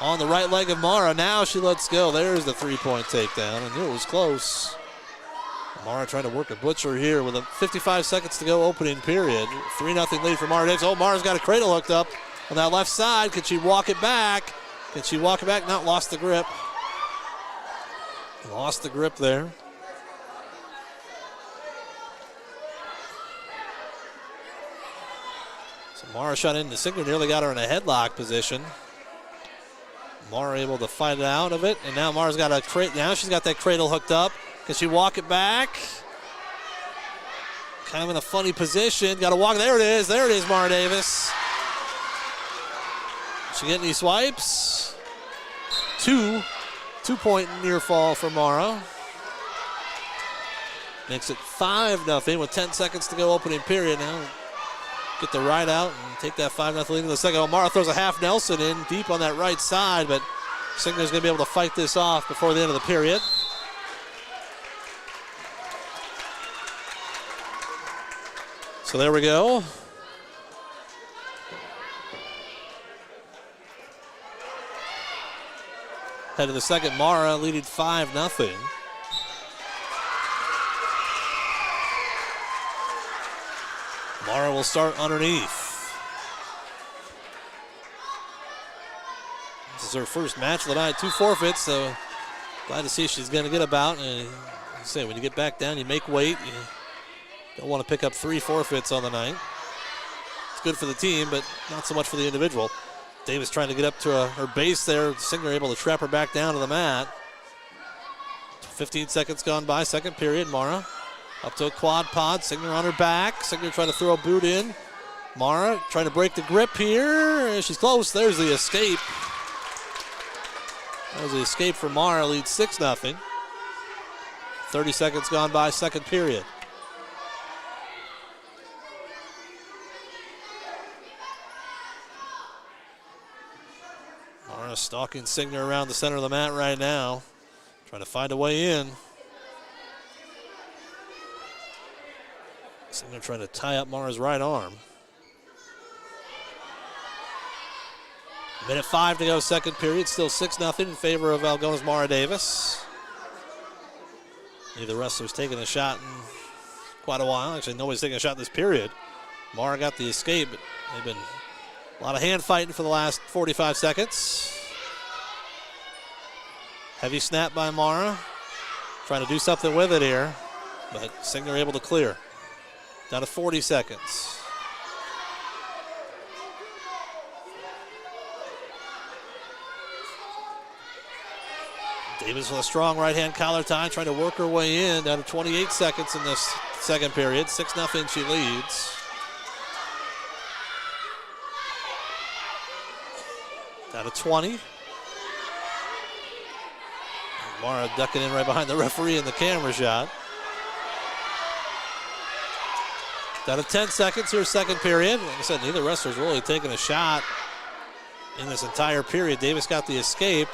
on the right leg of Mara. Now she lets go. There's the three-point takedown, and it was close. Mara trying to work a butcher here with 55 seconds to go opening period. 3-0 lead for Mara Davis. Oh, Mara's got a cradle hooked up on that left side. Can she walk it back? Can she walk it back? Not lost the grip. Lost the grip there. Mara shot into Signer, nearly got her in a headlock position. Mara able to fight it out of it, and now Mara's got now she's got that cradle hooked up. Can she walk it back? Kind of in a funny position. Got to walk. There it is. There it is, Mara Davis. She getting any swipes? Two-point near fall for Mara. Makes it 5-0 with 10 seconds to go opening period now. Get the right out and take that 5-0 lead in the second. Mara throws a half Nelson in deep on that right side, but Signer's going to be able to fight this off before the end of the period. So there we go. Head of the second, Mara leading 5-0. Mara will start underneath. This is her first match of the night, 2 forfeits, so glad to see she's going to get about. And I say, when you get back down, you make weight. You don't want to pick up 3 forfeits on the night. It's good for the team, but not so much for the individual. Davis trying to get up to her base there. Signer able to trap her back down to the mat. 15 seconds gone by, second period. Mara up to a quad pod. Signer on her back. Signer trying to throw a boot in. Mara trying to break the grip here. She's close. There's the escape. That was the escape for Mara. Leads 6-0. 30 seconds gone by, second period. Mara stalking Signer around the center of the mat right now. Trying to find a way in. Signer trying to tie up Mara's right arm. Minute 5 to go, second period. Still 6-0 in favor of Algona's Mara Davis. Neither wrestler's taken a shot in quite a while. Actually, nobody's taken a shot this period. Mara got the escape, but they've been a lot of hand fighting for the last 45 seconds. Heavy snap by Mara. Trying to do something with it here, but Signer able to clear. Down to 40 seconds. Davis with a strong right-hand collar tie, trying to work her way in. Down to 28 seconds in this second period. 6-0 she leads. Down to 20. Mara ducking in right behind the referee in the camera shot. Down to 10 seconds here, second period. Like I said, neither wrestler's really taken a shot in this entire period. Davis got the escape,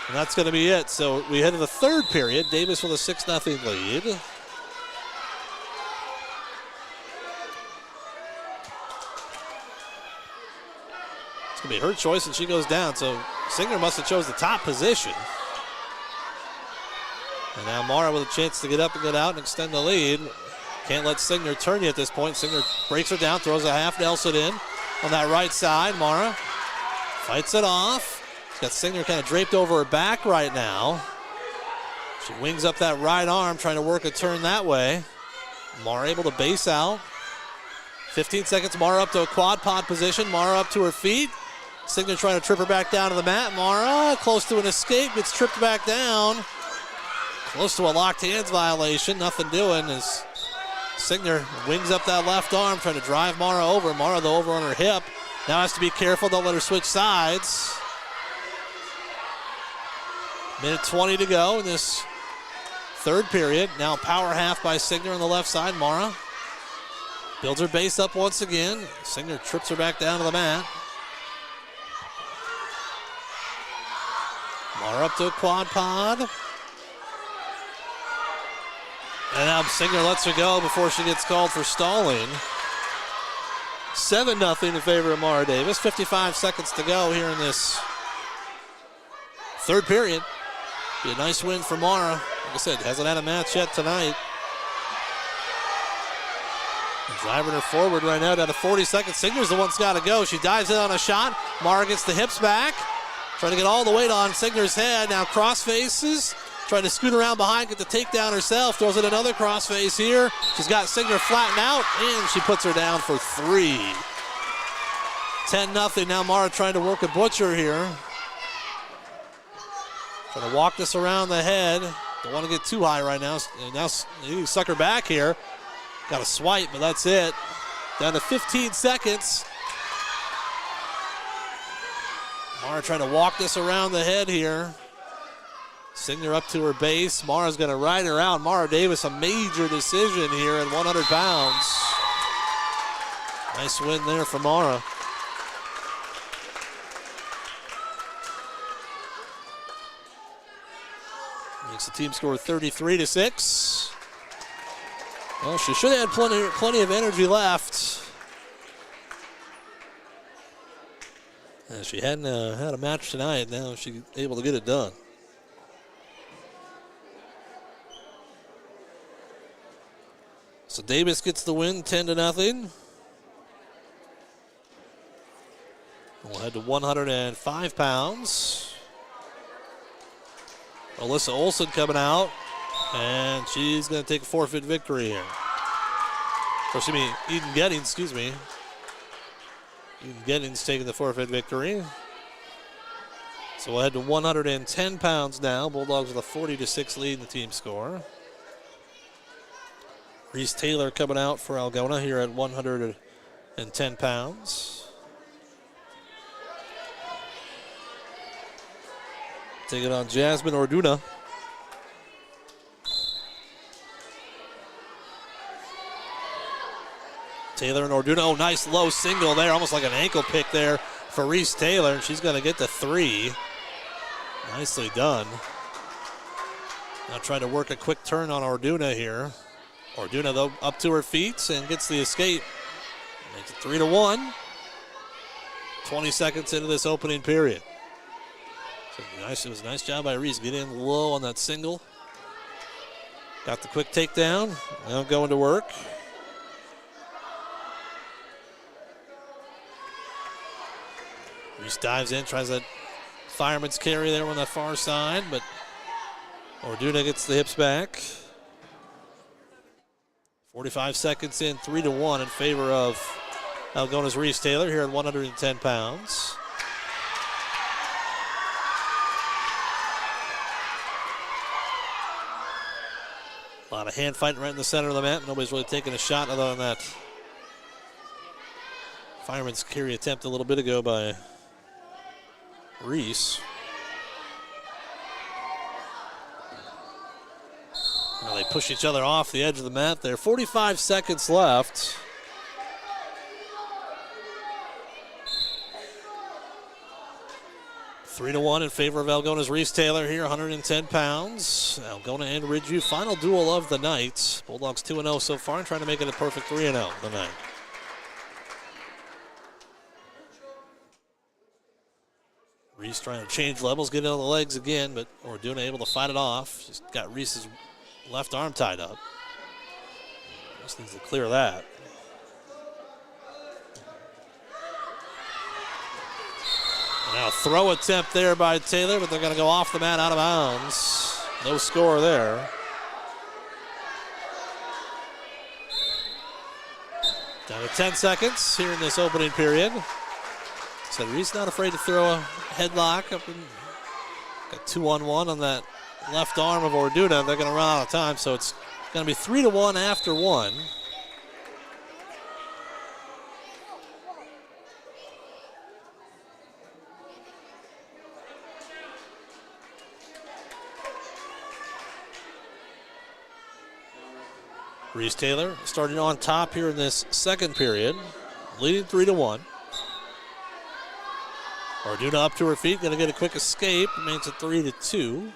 and that's going to be it. So we head to the third period. Davis with a 6-0 lead. It's going to be her choice, and she goes down. So Signer must have chose the top position. And now Mara with a chance to get up and get out and extend the lead. Can't let Signer turn you at this point. Signer breaks her down, throws a half Nelson in on that right side. Mara fights it off. She's got Signer kind of draped over her back right now. She wings up that right arm, trying to work a turn that way. Mara able to base out. 15 seconds, Mara up to a quad pod position. Mara up to her feet. Signer trying to trip her back down to the mat. Mara close to an escape, gets tripped back down. Close to a locked hands violation. Nothing doing as Signer wings up that left arm, trying to drive Mara over. Mara, though, over on her hip. Now has to be careful, don't let her switch sides. Minute 20 to go in this third period. Now power half by Signer on the left side. Mara builds her base up once again. Signer trips her back down to the mat. Mara up to a quad pod. And now Signer lets her go before she gets called for stalling. 7-0 in favor of Mara Davis. 55 seconds to go here in this third period. Be a nice win for Mara. Like I said, hasn't had a match yet tonight. And driving her forward right now down to 40 seconds. Signer's the one that's got to go. She dives in on a shot. Mara gets the hips back. Trying to get all the weight on Signer's head. Now cross faces. Trying to scoot around behind, get the takedown herself. Throws in another crossface here. She's got Signer flattened out, and she puts her down for 3. 10-0. Now Mara trying to work a butcher here. Trying to walk this around the head. Don't want to get too high right now. Now you suck her back here. Got a swipe, but that's it. Down to 15 seconds. Mara trying to walk this around the head here. Send her up to her base. Mara's going to ride her out. Mara Davis, a major decision here at 100 pounds. Nice win there for Mara. Makes the team score 33-6. Well, she should have had plenty of energy left. She hadn't had a match tonight. Now she's able to get it done. So Davis gets the win, 10-0. We'll head to 105 pounds. Alyssa Olson coming out, and she's going to take a forfeit victory here. Or excuse me, Eden Gettings, excuse me. Eden Gettings taking the forfeit victory. So we'll head to 110 pounds now. Bulldogs with a 40-6 lead in the team score. Reese Taylor coming out for Algona here at 110 pounds. Taking on Jasmine Orduna. Taylor and Orduna. Oh, nice low single there. Almost like an ankle pick there for Reese Taylor. And she's going to get the 3. Nicely done. Now trying to work a quick turn on Orduna here. Orduna, though, up to her feet and gets the escape. Makes it 3-1. 20 seconds into this opening period. So it was a nice job by Reese. Get in low on that single. Got the quick takedown. Now going to work. Reese dives in, tries that fireman's carry there on the far side, but Orduna gets the hips back. 45 seconds in, 3-1 in favor of Algona's Reese Taylor here at 110 pounds. A lot of hand fighting right in the center of the mat. Nobody's really taking a shot other than that fireman's carry attempt a little bit ago by Reese. Now they push each other off the edge of the mat there. 45 seconds left. Three to 1 in favor of Algona's Reese Taylor here, 110 pounds. Algona and Ridgeview, final duel of the night. Bulldogs 2-0 so far and trying to make it a perfect 3-0 tonight. Reese trying to change levels, get it on the legs again, but Orduna able to fight it off. She's got Reese's left arm tied up. Just needs to clear that. And now a throw attempt there by Taylor, but they're going to go off the mat out of bounds. No score there. Down to 10 seconds here in this opening period. So Reese not afraid to throw a headlock up and got 2-on-1 on that left arm of Orduna. They're going to run out of time, so it's going to be 3-1 after 1. Reese Taylor starting on top here in this second period, leading 3-1. Orduna up to her feet, going to get a quick escape. Makes it 3-2.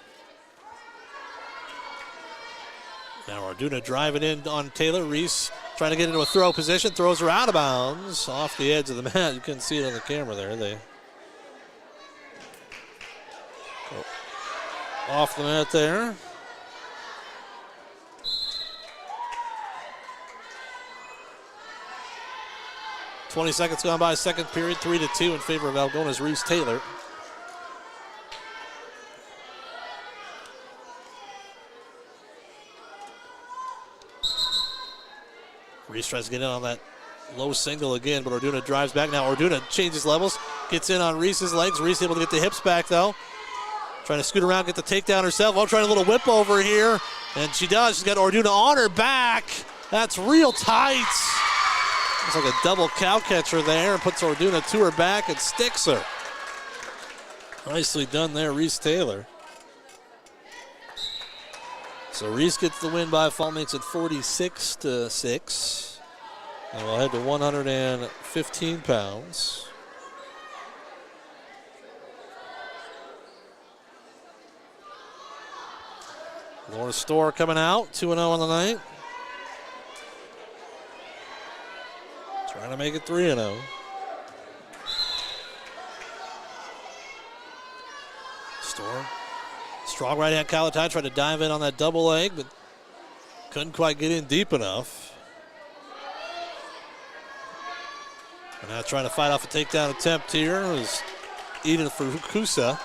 Now Orduna driving in on Taylor. Reese trying to get into a throw position, throws her out of bounds off the edge of the mat. You couldn't see it on the camera there. They go off the mat there. .20 seconds gone by, second period, 3-2 in favor of Algona's Reese Taylor. Reese tries to get in on that Low single again, but Orduna drives back. Now Orduna changes levels, gets in on Reese's legs. Reese able to get the hips back, though. Trying to scoot around, get the takedown herself. Oh, trying a little whip over here. And she does. She's got Orduna on her back. That's real tight. It's like a double cow catcher there. Puts Orduna to her back and sticks her. Nicely done there, Reese Taylor. So Reese gets the win by a fall, makes it 46-6. And we'll head to 115 pounds. Laura Storr coming out, 2-0 on the night. Trying to make it 3-0. Storr. Strong right hand Kalatai tried to dive in on that double leg, but couldn't quite get in deep enough. And now trying to fight off a takedown attempt here is Eden Fukusa.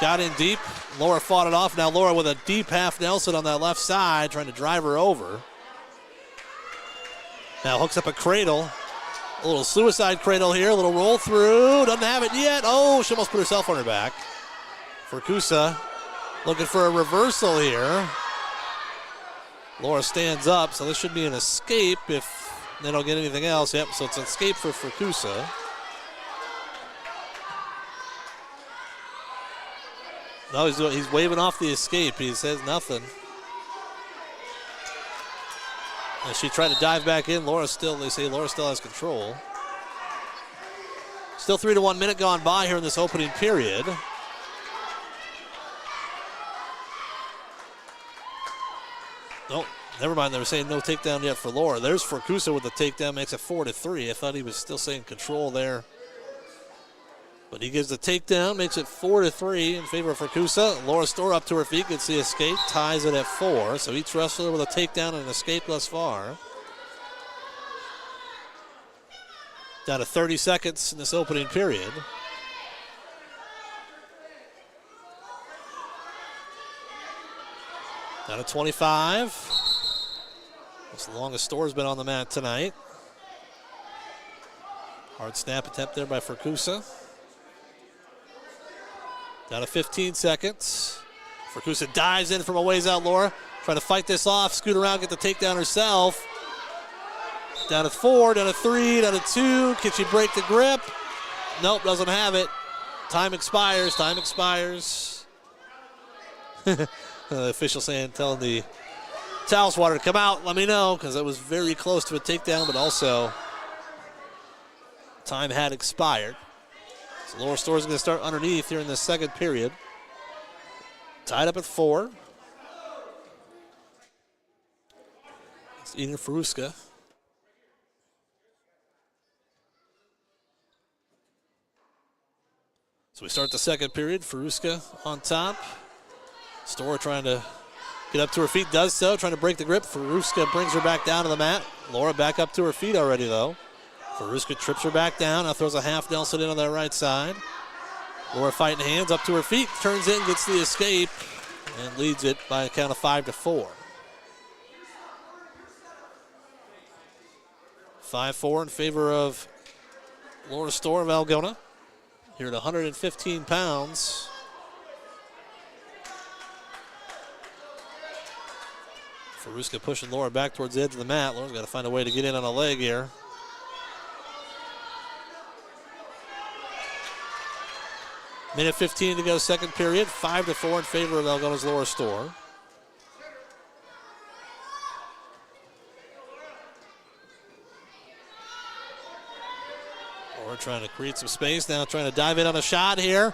Got in deep. Laura fought it off. Now Laura with a deep half Nelson on that left side, trying to drive her over. Now hooks up a cradle. A little suicide cradle here. A little roll through. Doesn't have it yet. Oh, she almost put herself on her back. Fukusa looking for a reversal here. Laura stands up, so this should be an escape if they don't get anything else. Yep, so it's an escape for Fukusa. No, he's waving off the escape. He says nothing. As she tried to dive back in, they say Laura still has control. Still 3 to 1 minute gone by here in this opening period. Oh, never mind. They were saying no takedown yet for Laura. There's Fukusa with the takedown, makes it 4-3. I thought he was still saying control there. But he gives the takedown, makes it 4-3 in favor of Fukusa. Laura Storr up to her feet, gets the escape, ties it at 4. So each wrestler with a takedown and an escape thus far. Down to 30 seconds in this opening period. Down to 25. That's the longest Storr's been on the mat tonight. Hard snap attempt there by Fukusa. Down to 15 seconds. Fukusa dives in from a ways out, Laura. Trying to fight this off, scoot around, get the takedown herself. Down to 4, down to 3, down to 2. Can she break the grip? Nope, doesn't have it. Time expires, time expires. The official telling the towel swatter to come out, let me know, because it was very close to a takedown, but also time had expired. So Laura Storr is going to start underneath here in the second period. Tied up at 4. It's Eden Fukusa. So we start the second period. Fukusa on top. Storr trying to get up to her feet, does so, trying to break the grip. Fukusa brings her back down to the mat. Laura back up to her feet already, though. Fukusa trips her back down. Now throws a half Nelson in on that right side. Laura fighting hands up to her feet, turns in, gets the escape, and leads it by a count of 5-4. 5-4 in favor of Laura Storr of Algona. Here at 115 pounds. Fukusa pushing Laura back towards the edge of the mat. Laura's got to find a way to get in on a leg here. Minute 15 to go, second period. 5-4 in favor of Algona's Laura Storr. Laura trying to create some space now, trying to dive in on a shot here.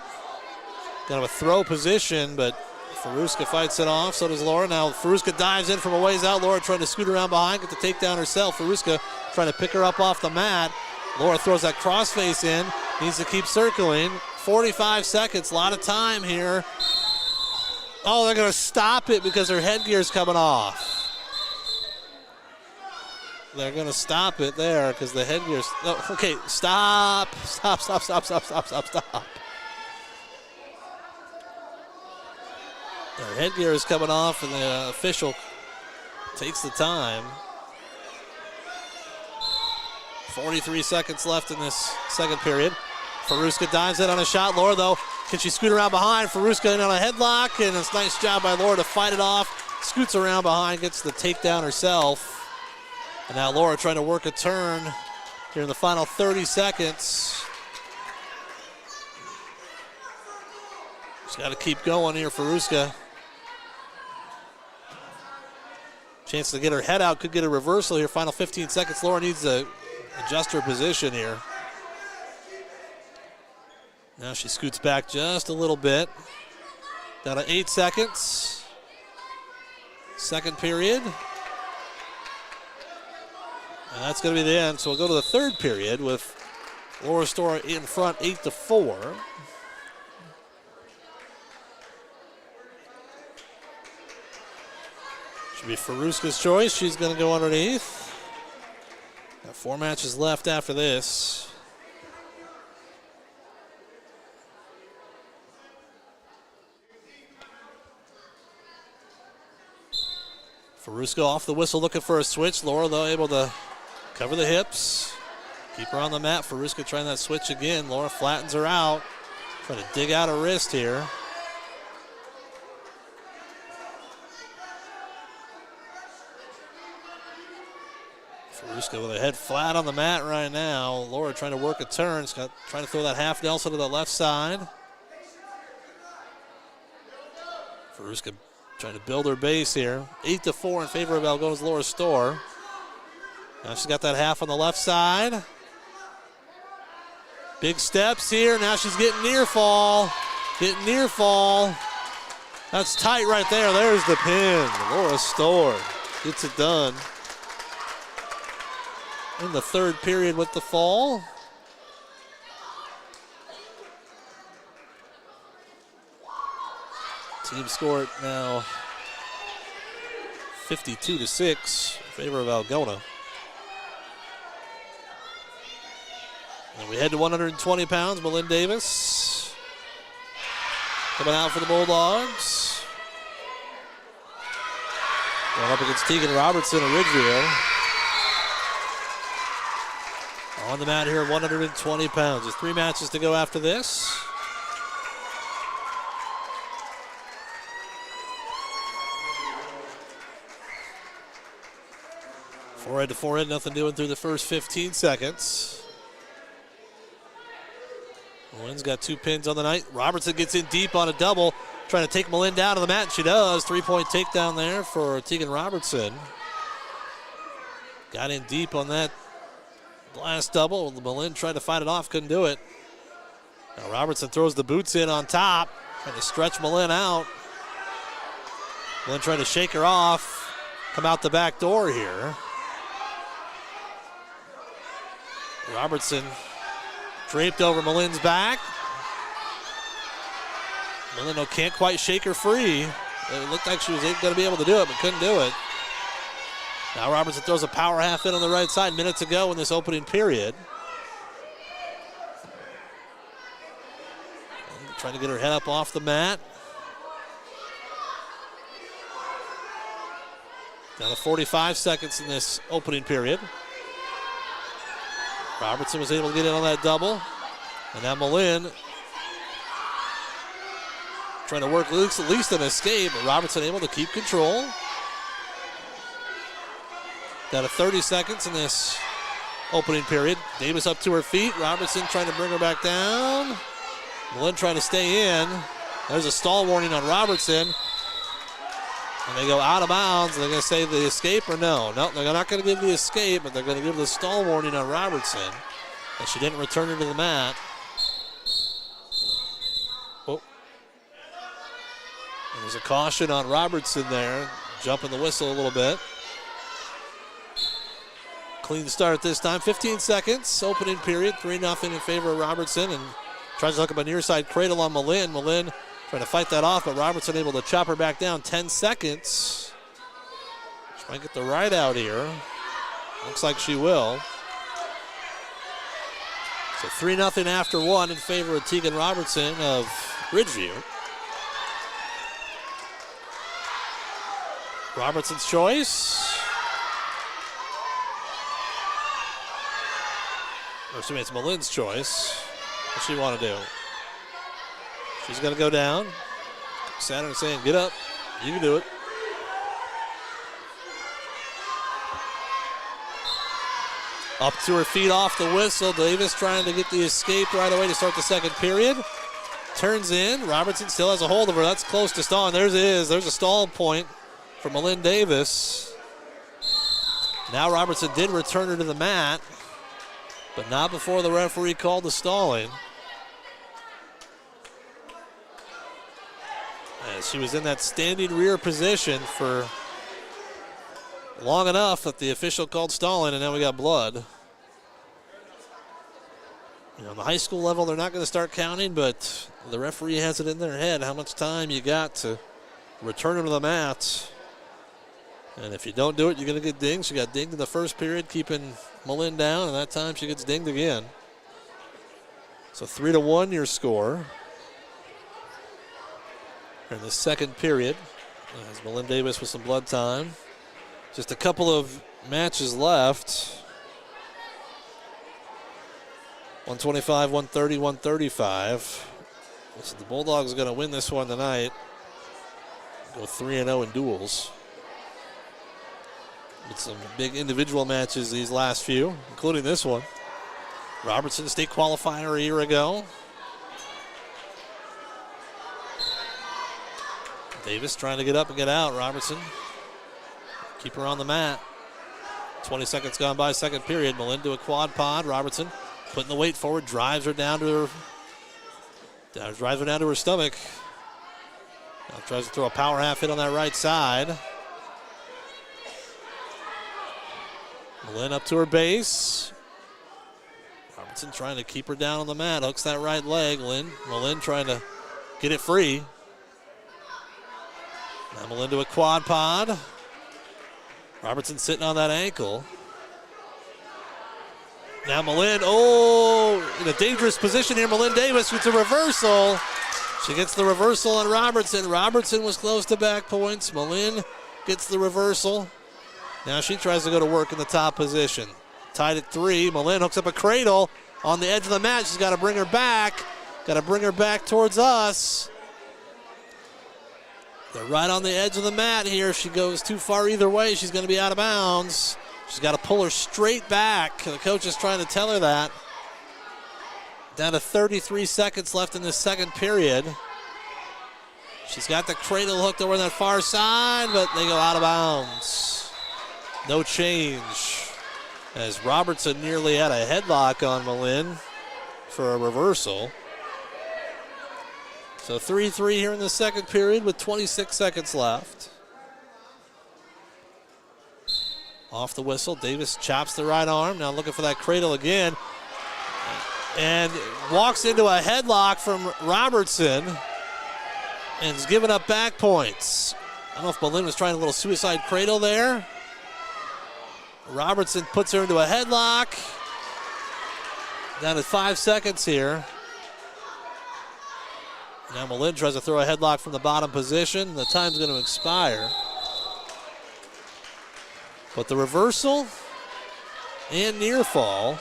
Kind of a throw position, but Fukusa fights it off, so does Laura. Now Fukusa dives in from a ways out. Laura trying to scoot around behind, get the takedown herself. Fukusa trying to pick her up off the mat. Laura throws that crossface in, needs to keep circling. 45 seconds, a lot of time here. Oh, they're going to stop it because her headgear's coming off. They're going to stop it there because the headgear's... Oh, okay, stop. Stop. Her headgear is coming off, and the official takes the time. 43 seconds left in this second period. Faruska dives in on a shot. Laura, though, can she scoot around behind? Faruska in on a headlock, and it's a nice job by Laura to fight it off. Scoots around behind, gets the takedown herself. And now Laura trying to work a turn here in the final 30 seconds. She's got to keep going here, Faruska. Chance to get her head out, could get a reversal here. Final 15 seconds. Laura needs to adjust her position here. Now she scoots back just a little bit. Down to 8 seconds. Second period. And that's going to be the end. So we'll go to the third period with Laura Storr in front 8-4. Should be Faruska's choice. She's going to go underneath. Got 4 matches left after this. Faruska off the whistle looking for a switch. Laura, though, able to cover the hips. Keep her on the mat. Faruska trying that switch again. Laura flattens her out. Trying to dig out a wrist here. Faruska with her head flat on the mat right now. Laura trying to work a turn. Trying to throw that half Nelson to the left side. Faruska trying to build her base here. 8-4 in favor of Algona's Laura Storr. Now she's got that half on the left side. Big steps here. Now she's getting near fall. Getting near fall. That's tight right there. There's the pin. Laura Storr gets it done. In the third period with the fall. Team score now 52-6 in favor of Algona. And we head to 120 pounds. Malin Davis coming out for the Bulldogs. Going up against Tegan Robertson of Ridgeville. On the mat here, 120 pounds. There's 3 matches to go after this. Forehead to forehead, nothing doing through the first 15 seconds. Malin's got 2 pins on the night. Robertson gets in deep on a double, trying to take Malin down to the mat, and she does. 3-point takedown there for Tegan Robertson. Got in deep on that last double. Malin tried to fight it off, couldn't do it. Now Robertson throws the boots in on top, trying to stretch Malin out. Malin trying to shake her off, come out the back door here. Robertson draped over Malin's back. Malin can't quite shake her free. It looked like she was going to be able to do it, but couldn't do it. Now Robertson throws a power half in on the right side minutes ago in this opening period. Trying to get her head up off the mat. Down to 45 seconds in this opening period. Robertson was able to get in on that double. And now Malin trying to work at least an escape, but Robertson able to keep control. Down to 30 seconds in this opening period. Davis up to her feet. Robertson trying to bring her back down. Malin trying to stay in. There's a stall warning on Robertson. And they go out of bounds. They're going to say the escape or no? No, they're not going to give the escape, but they're going to give the stall warning on Robertson. And she didn't return her to the mat. Oh. And there's a caution on Robertson there. Jumping the whistle a little bit. Clean start this time. 15 seconds. Opening period. 3-0 in favor of Robertson. And tries to hook up a near side cradle on Malin. Malin trying to fight that off, but Robertson able to chop her back down. 10 seconds. She might get the right out here. Looks like she will. So 3-0 after 1 in favor of Tegan Robertson of Ridgeview. Robertson's choice. Or excuse me, it's Malin's choice. What she want to do? She's going to go down. Saturn saying, get up. You can do it. Up to her feet off the whistle. Davis trying to get the escape right away to start the second period. Turns in. Robertson still has a hold of her. That's close to stalling. There's it is. There's a stall point for Malin Davis. Now Robertson did return her to the mat, but not before the referee called the stalling. As she was in that standing rear position for long enough that the official called stalling, and now we got blood. On the high school level, they're not going to start counting, but the referee has it in their head how much time you got to return them to the mat. And if you don't do it, you're going to get dinged. She got dinged in the first period, keeping Malin down, and that time she gets dinged again. So 3-1 your score in the second period. As Malin Davis with some blood time. Just a couple of matches left. 125, 130, 135. So the Bulldogs are going to win this one tonight. Go 3-0 in duels. With some big individual matches these last few, including this one. Robertson state qualifier a year ago. Davis trying to get up and get out. Robertson keep her on the mat. 20 seconds gone by, second period. Malin to a quad pod. Robertson putting the weight forward, drives her down to her stomach. Now tries to throw a power half hit on that right side. Malin up to her base. Robertson trying to keep her down on the mat. Hooks that right leg. Malin trying to get it free. Now Malin to a quad pod. Robertson sitting on that ankle. Now Malin, in a dangerous position here. Malin Davis with a reversal. She gets the reversal on Robertson. Robertson was close to back points. Malin gets the reversal. Now she tries to go to work in the top position. Tied at 3. Malin hooks up a cradle on the edge of the mat. She's got to bring her back. Got to bring her back towards us. They're right on the edge of the mat here. If she goes too far either way, she's going to be out of bounds. She's got to pull her straight back. The coach is trying to tell her that. Down to 33 seconds left in this second period. She's got the cradle hooked over on that far side, but they go out of bounds. No change. As Robertson nearly had a headlock on Malin for a reversal. So 3-3 here in the second period with 26 seconds left. Off the whistle, Davis chops the right arm. Now looking for that cradle again. And walks into a headlock from Robertson. And is giving up back points. I don't know if Malin was trying a little suicide cradle there. Robertson puts her into a headlock. Down to 5 seconds here. Now Malin tries to throw a headlock from the bottom position. The time's going to expire. But the reversal and near fall.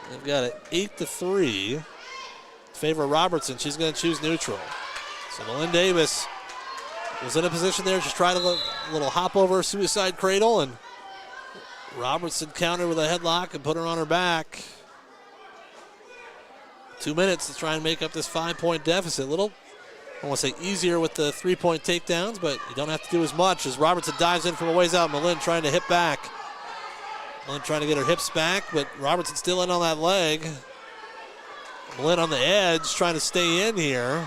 They've got it 8-3 in favor of Robertson. She's going to choose neutral. So Malin Davis was in a position there, just tried a little hop over suicide cradle, and Robertson countered with a headlock and put her on her back. 2 minutes to try and make up this 5-point deficit. I don't want to say easier with the 3-point takedowns, but you don't have to do as much as Robertson dives in from a ways out. Malin trying to hip back. Malin trying to get her hips back, but Robertson still in on that leg. Malin on the edge trying to stay in here.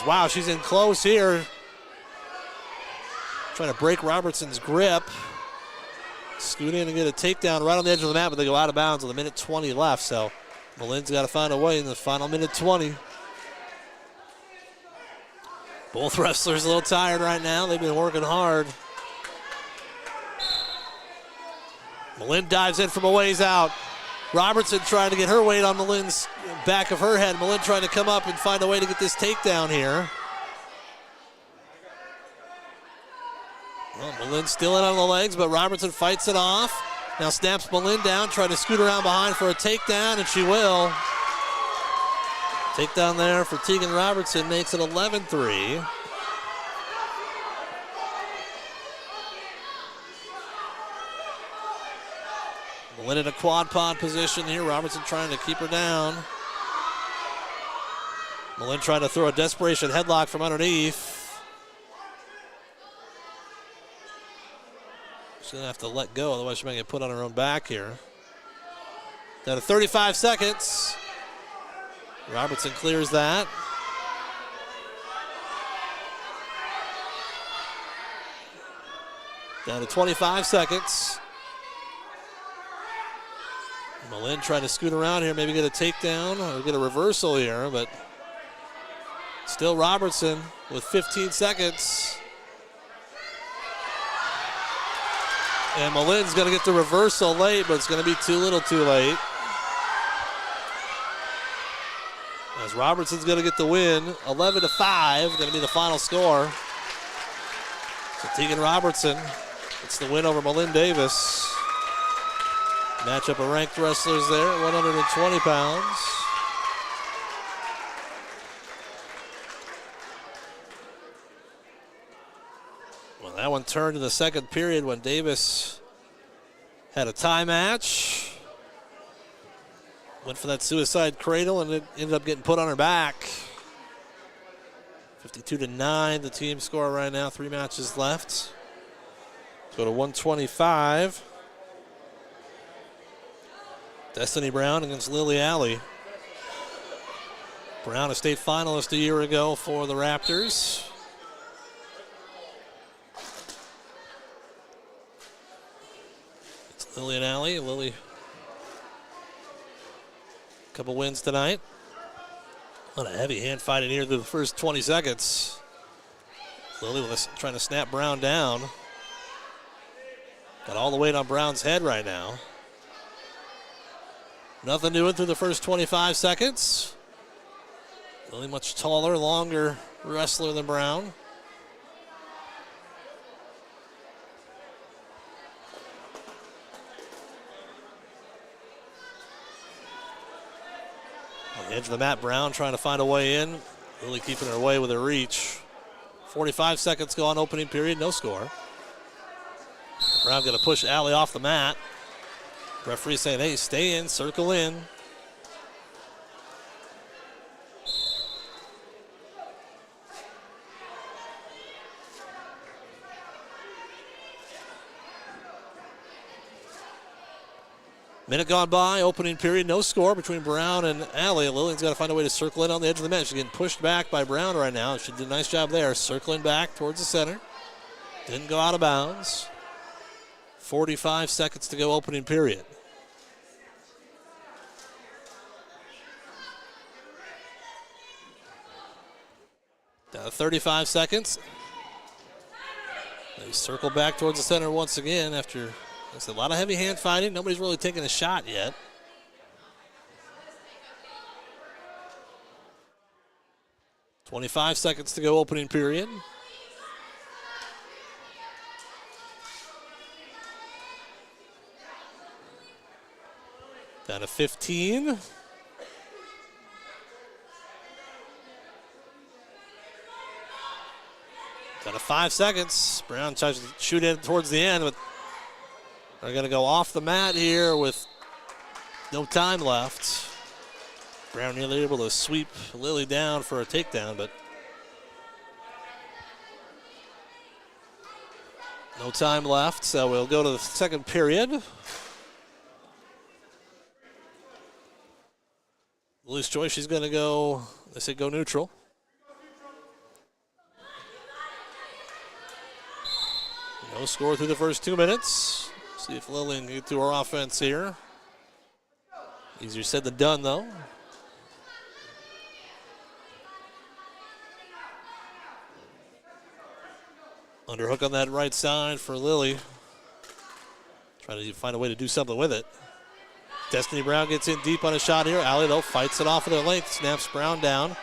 Wow, she's in close here. Trying to break Robertson's grip. Scoot in and get a takedown right on the edge of the mat, but they go out of bounds with a minute 20 left. So Malin's got to find a way in the final minute 20. Both wrestlers a little tired right now. They've been working hard. Malin dives in from a ways out. Robertson trying to get her weight on Malin's back of her head. Malin trying to come up and find a way to get this takedown here. Well, Malin still in on the legs, but Robertson fights it off. Now snaps Malin down, trying to scoot around behind for a takedown, and she will. Takedown there for Tegan Robertson makes it 11-3. Malin in a quad pod position here. Robertson trying to keep her down. Malin trying to throw a desperation headlock from underneath. She's going to have to let go, otherwise she might get put on her own back here. Down to 35 seconds. Robertson clears that. Down to 25 seconds. Malin trying to scoot around here, maybe get a takedown or get a reversal here, but still Robertson with 15 seconds. And Malin's going to get the reversal late, but it's going to be too little too late. As Robertson's going to get the win, 11-5, going to be the final score. So Tegan Robertson gets the win over Malin Davis. Matchup of ranked wrestlers there at 120 pounds. Well, that one turned in the second period when Davis had a tie match. Went for that suicide cradle and it ended up getting put on her back. 52-9, the team score right now. 3 matches left. Go to 125. Destiny Brown against Lily Alley. Brown, a state finalist a year ago for the Raptors. It's Lily and Alley. Lily, a couple wins tonight. A lot of heavy hand fighting here through the first 20 seconds. Lily trying to snap Brown down. Got all the weight on Brown's head right now. Nothing doing through the first 25 seconds. Lily much taller, longer wrestler than Brown. On the edge of the mat, Brown trying to find a way in. Lily keeping her away with her reach. 45 seconds go on opening period, no score. Brown going to push Alley off the mat. Referee saying, hey, stay in, circle in. Minute gone by, opening period, no score between Brown and Alley. Lillian's got to find a way to circle in on the edge of the mat. She's getting pushed back by Brown right now. She did a nice job there, circling back towards the center. Didn't go out of bounds. 45 seconds to go, opening period. Down to 35 seconds. They circle back towards the center once again after a lot of heavy hand fighting. Nobody's really taken a shot yet. .25 seconds to go, opening period. Down to 15. Down to 5 seconds. Brown tries to shoot in towards the end, but they're going to go off the mat here with no time left. Brown nearly able to sweep Lily down for a takedown, but no time left, so we'll go to the second period. Lily's choice, she's going to go, they say go neutral. No score through the first 2 minutes. See if Lillian can get to her offense here. Easier said than done, though. Underhook on that right side for Lily. Trying to find a way to do something with it. Destiny Brown gets in deep on a shot here. Alley, though, fights it off of their length. Snaps Brown down.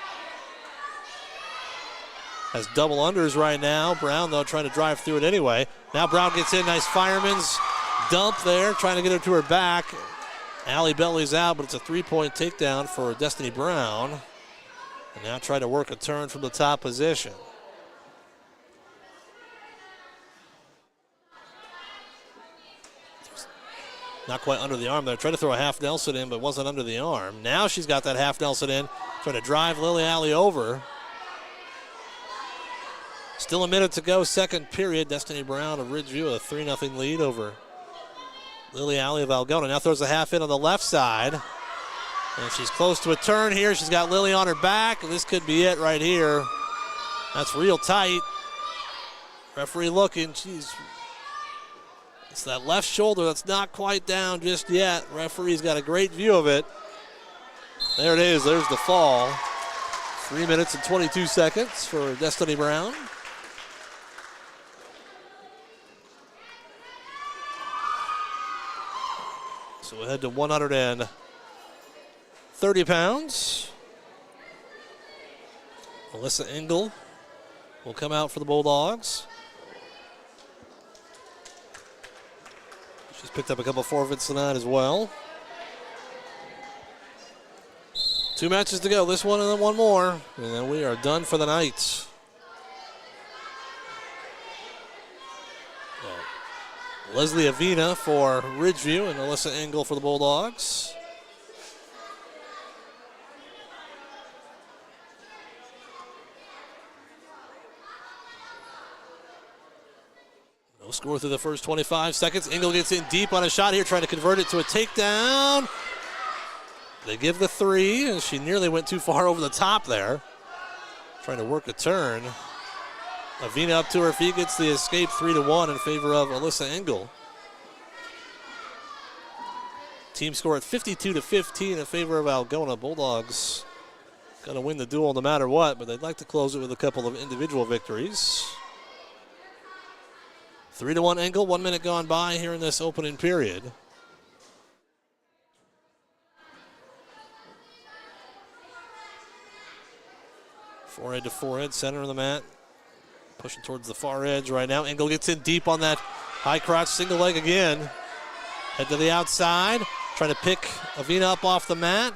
Has double unders right now. Brown, though, trying to drive through it anyway. Now Brown gets in, nice fireman's dump there, trying to get her to her back. Allie bellies out, but it's a 3-point takedown for Destiny Brown. And now try to work a turn from the top position. Not quite under the arm there. Tried to throw a half Nelson in, but wasn't under the arm. Now she's got that half Nelson in, trying to drive Lily Alley over. Still a minute to go, second period. Destiny Brown of Ridgeview with a 3-0 lead over Lily Alley of Algona. Now throws a half in on the left side. And she's close to a turn here. She's got Lily on her back. This could be it right here. That's real tight. Referee looking. It's that left shoulder that's not quite down just yet. Referee's got a great view of it. There it is. There's the fall. 3 minutes and 22 seconds for Destiny Brown. So we'll head to 130 pounds. Alyssa Engel will come out for the Bulldogs. She's picked up a couple forfeits tonight as well. 2 matches to go. This one and then one more. And then we are done for the night. Leslie Avina for Ridgeview and Alyssa Engel for the Bulldogs. No score through the first 25 seconds. Engel gets in deep on a shot here, trying to convert it to a takedown. They give the 3, and she nearly went too far over the top there. Trying to work a turn. Avina up to her feet, gets the escape 3-1 in favor of Alyssa Engel. Team score at 52-15 in favor of Algona. Bulldogs gonna win the duel no matter what, but they'd like to close it with a couple of individual victories. 3-1 Engel, 1 minute gone by here in this opening period. Forehead to forehead, center of the mat. Pushing towards the far edge right now. Engel gets in deep on that high crotch single leg again. Head to the outside. Trying to pick Avina up off the mat.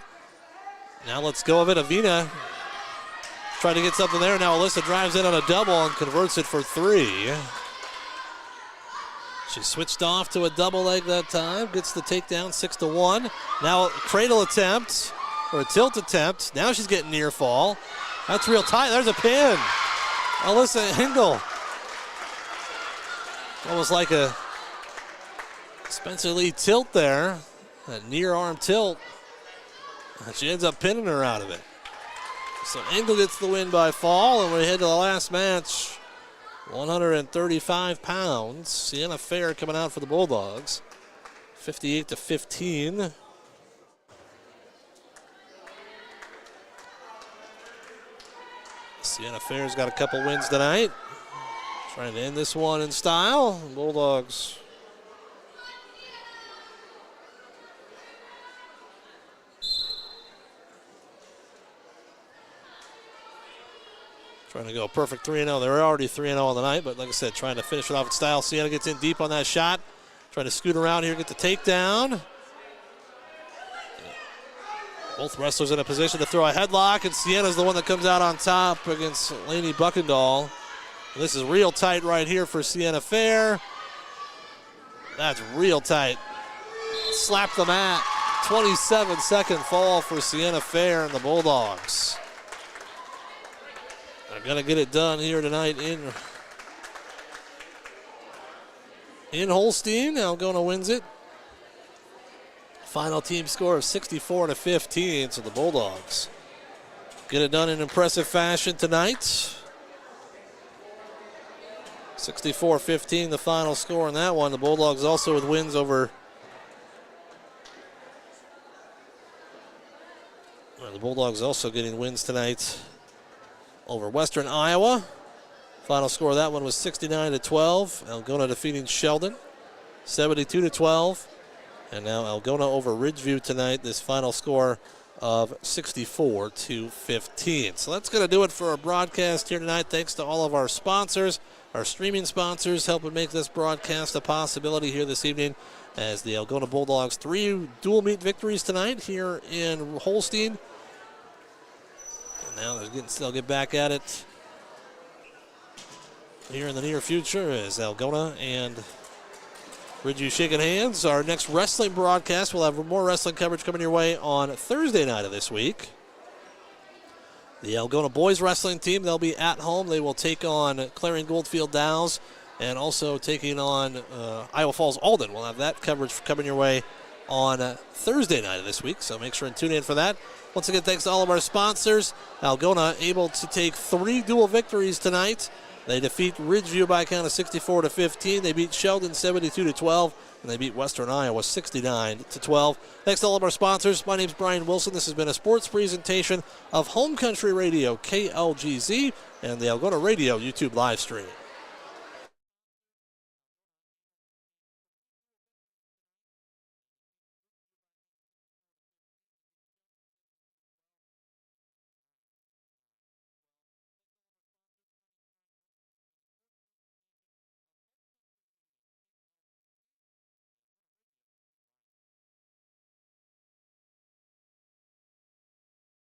Now let's go of it. Avina trying to get something there. Now Alyssa drives in on a double and converts it for 3. She switched off to a double leg that time. Gets the takedown, 6-1. Now a cradle attempt, or a tilt attempt. Now she's getting near fall. That's real tight. There's a pin. Alyssa Engel. Almost like a Spencer Lee tilt there. That near arm tilt. And she ends up pinning her out of it. So Engel gets the win by fall, and we head to the last match. 135 pounds. Sienna Fair coming out for the Bulldogs. 58-15. Sienna Fair's got a couple wins tonight. Trying to end this one in style. Bulldogs trying to go perfect 3-0. They were already 3-0 on the night, but like I said, trying to finish it off in style. Sienna gets in deep on that shot. Trying to scoot around here, get the takedown. Both wrestlers in a position to throw a headlock, and Sienna's the one that comes out on top against Lainey Buckendahl. This is real tight right here for Sienna Fair. That's real tight. Slap the mat. 27-second fall for Sienna Fair and the Bulldogs. They're going to get it done here tonight in Holstein. Algona wins it. Final team score of 64-15, so the Bulldogs get it done in impressive fashion tonight. 64-15, the final score in that one. The Bulldogs also with wins over the Bulldogs also getting wins tonight over Western Iowa. Final score of that one was 69-12. Algona defeating Sheldon 72-12. And now Algona over Ridgeview tonight. This final score of 64-15. So that's going to do it for our broadcast here tonight. Thanks to all of our sponsors, our streaming sponsors, helping make this broadcast a possibility here this evening as the Algona Bulldogs 3 dual meet victories tonight here in Holstein. And now they'll get back at it here in the near future as Algona and Ridgeview shaking hands. Our next wrestling broadcast, we'll have more wrestling coverage coming your way on Thursday night of this week. The Algona boys wrestling team, they'll be at home. They will take on Clarion Goldfield Dows and also taking on Iowa Falls Alden. We'll have that coverage coming your way on Thursday night of this week, so make sure and tune in for that. Once again, thanks to all of our sponsors. Algona able to take 3 dual victories tonight. They defeat Ridgeview by a count of 64-15. They beat Sheldon 72-12, and they beat Western Iowa 69-12. Thanks to all of our sponsors. My name's Brian Wilson. This has been a sports presentation of Home Country Radio, KLGZ, and the Algona Radio YouTube live stream.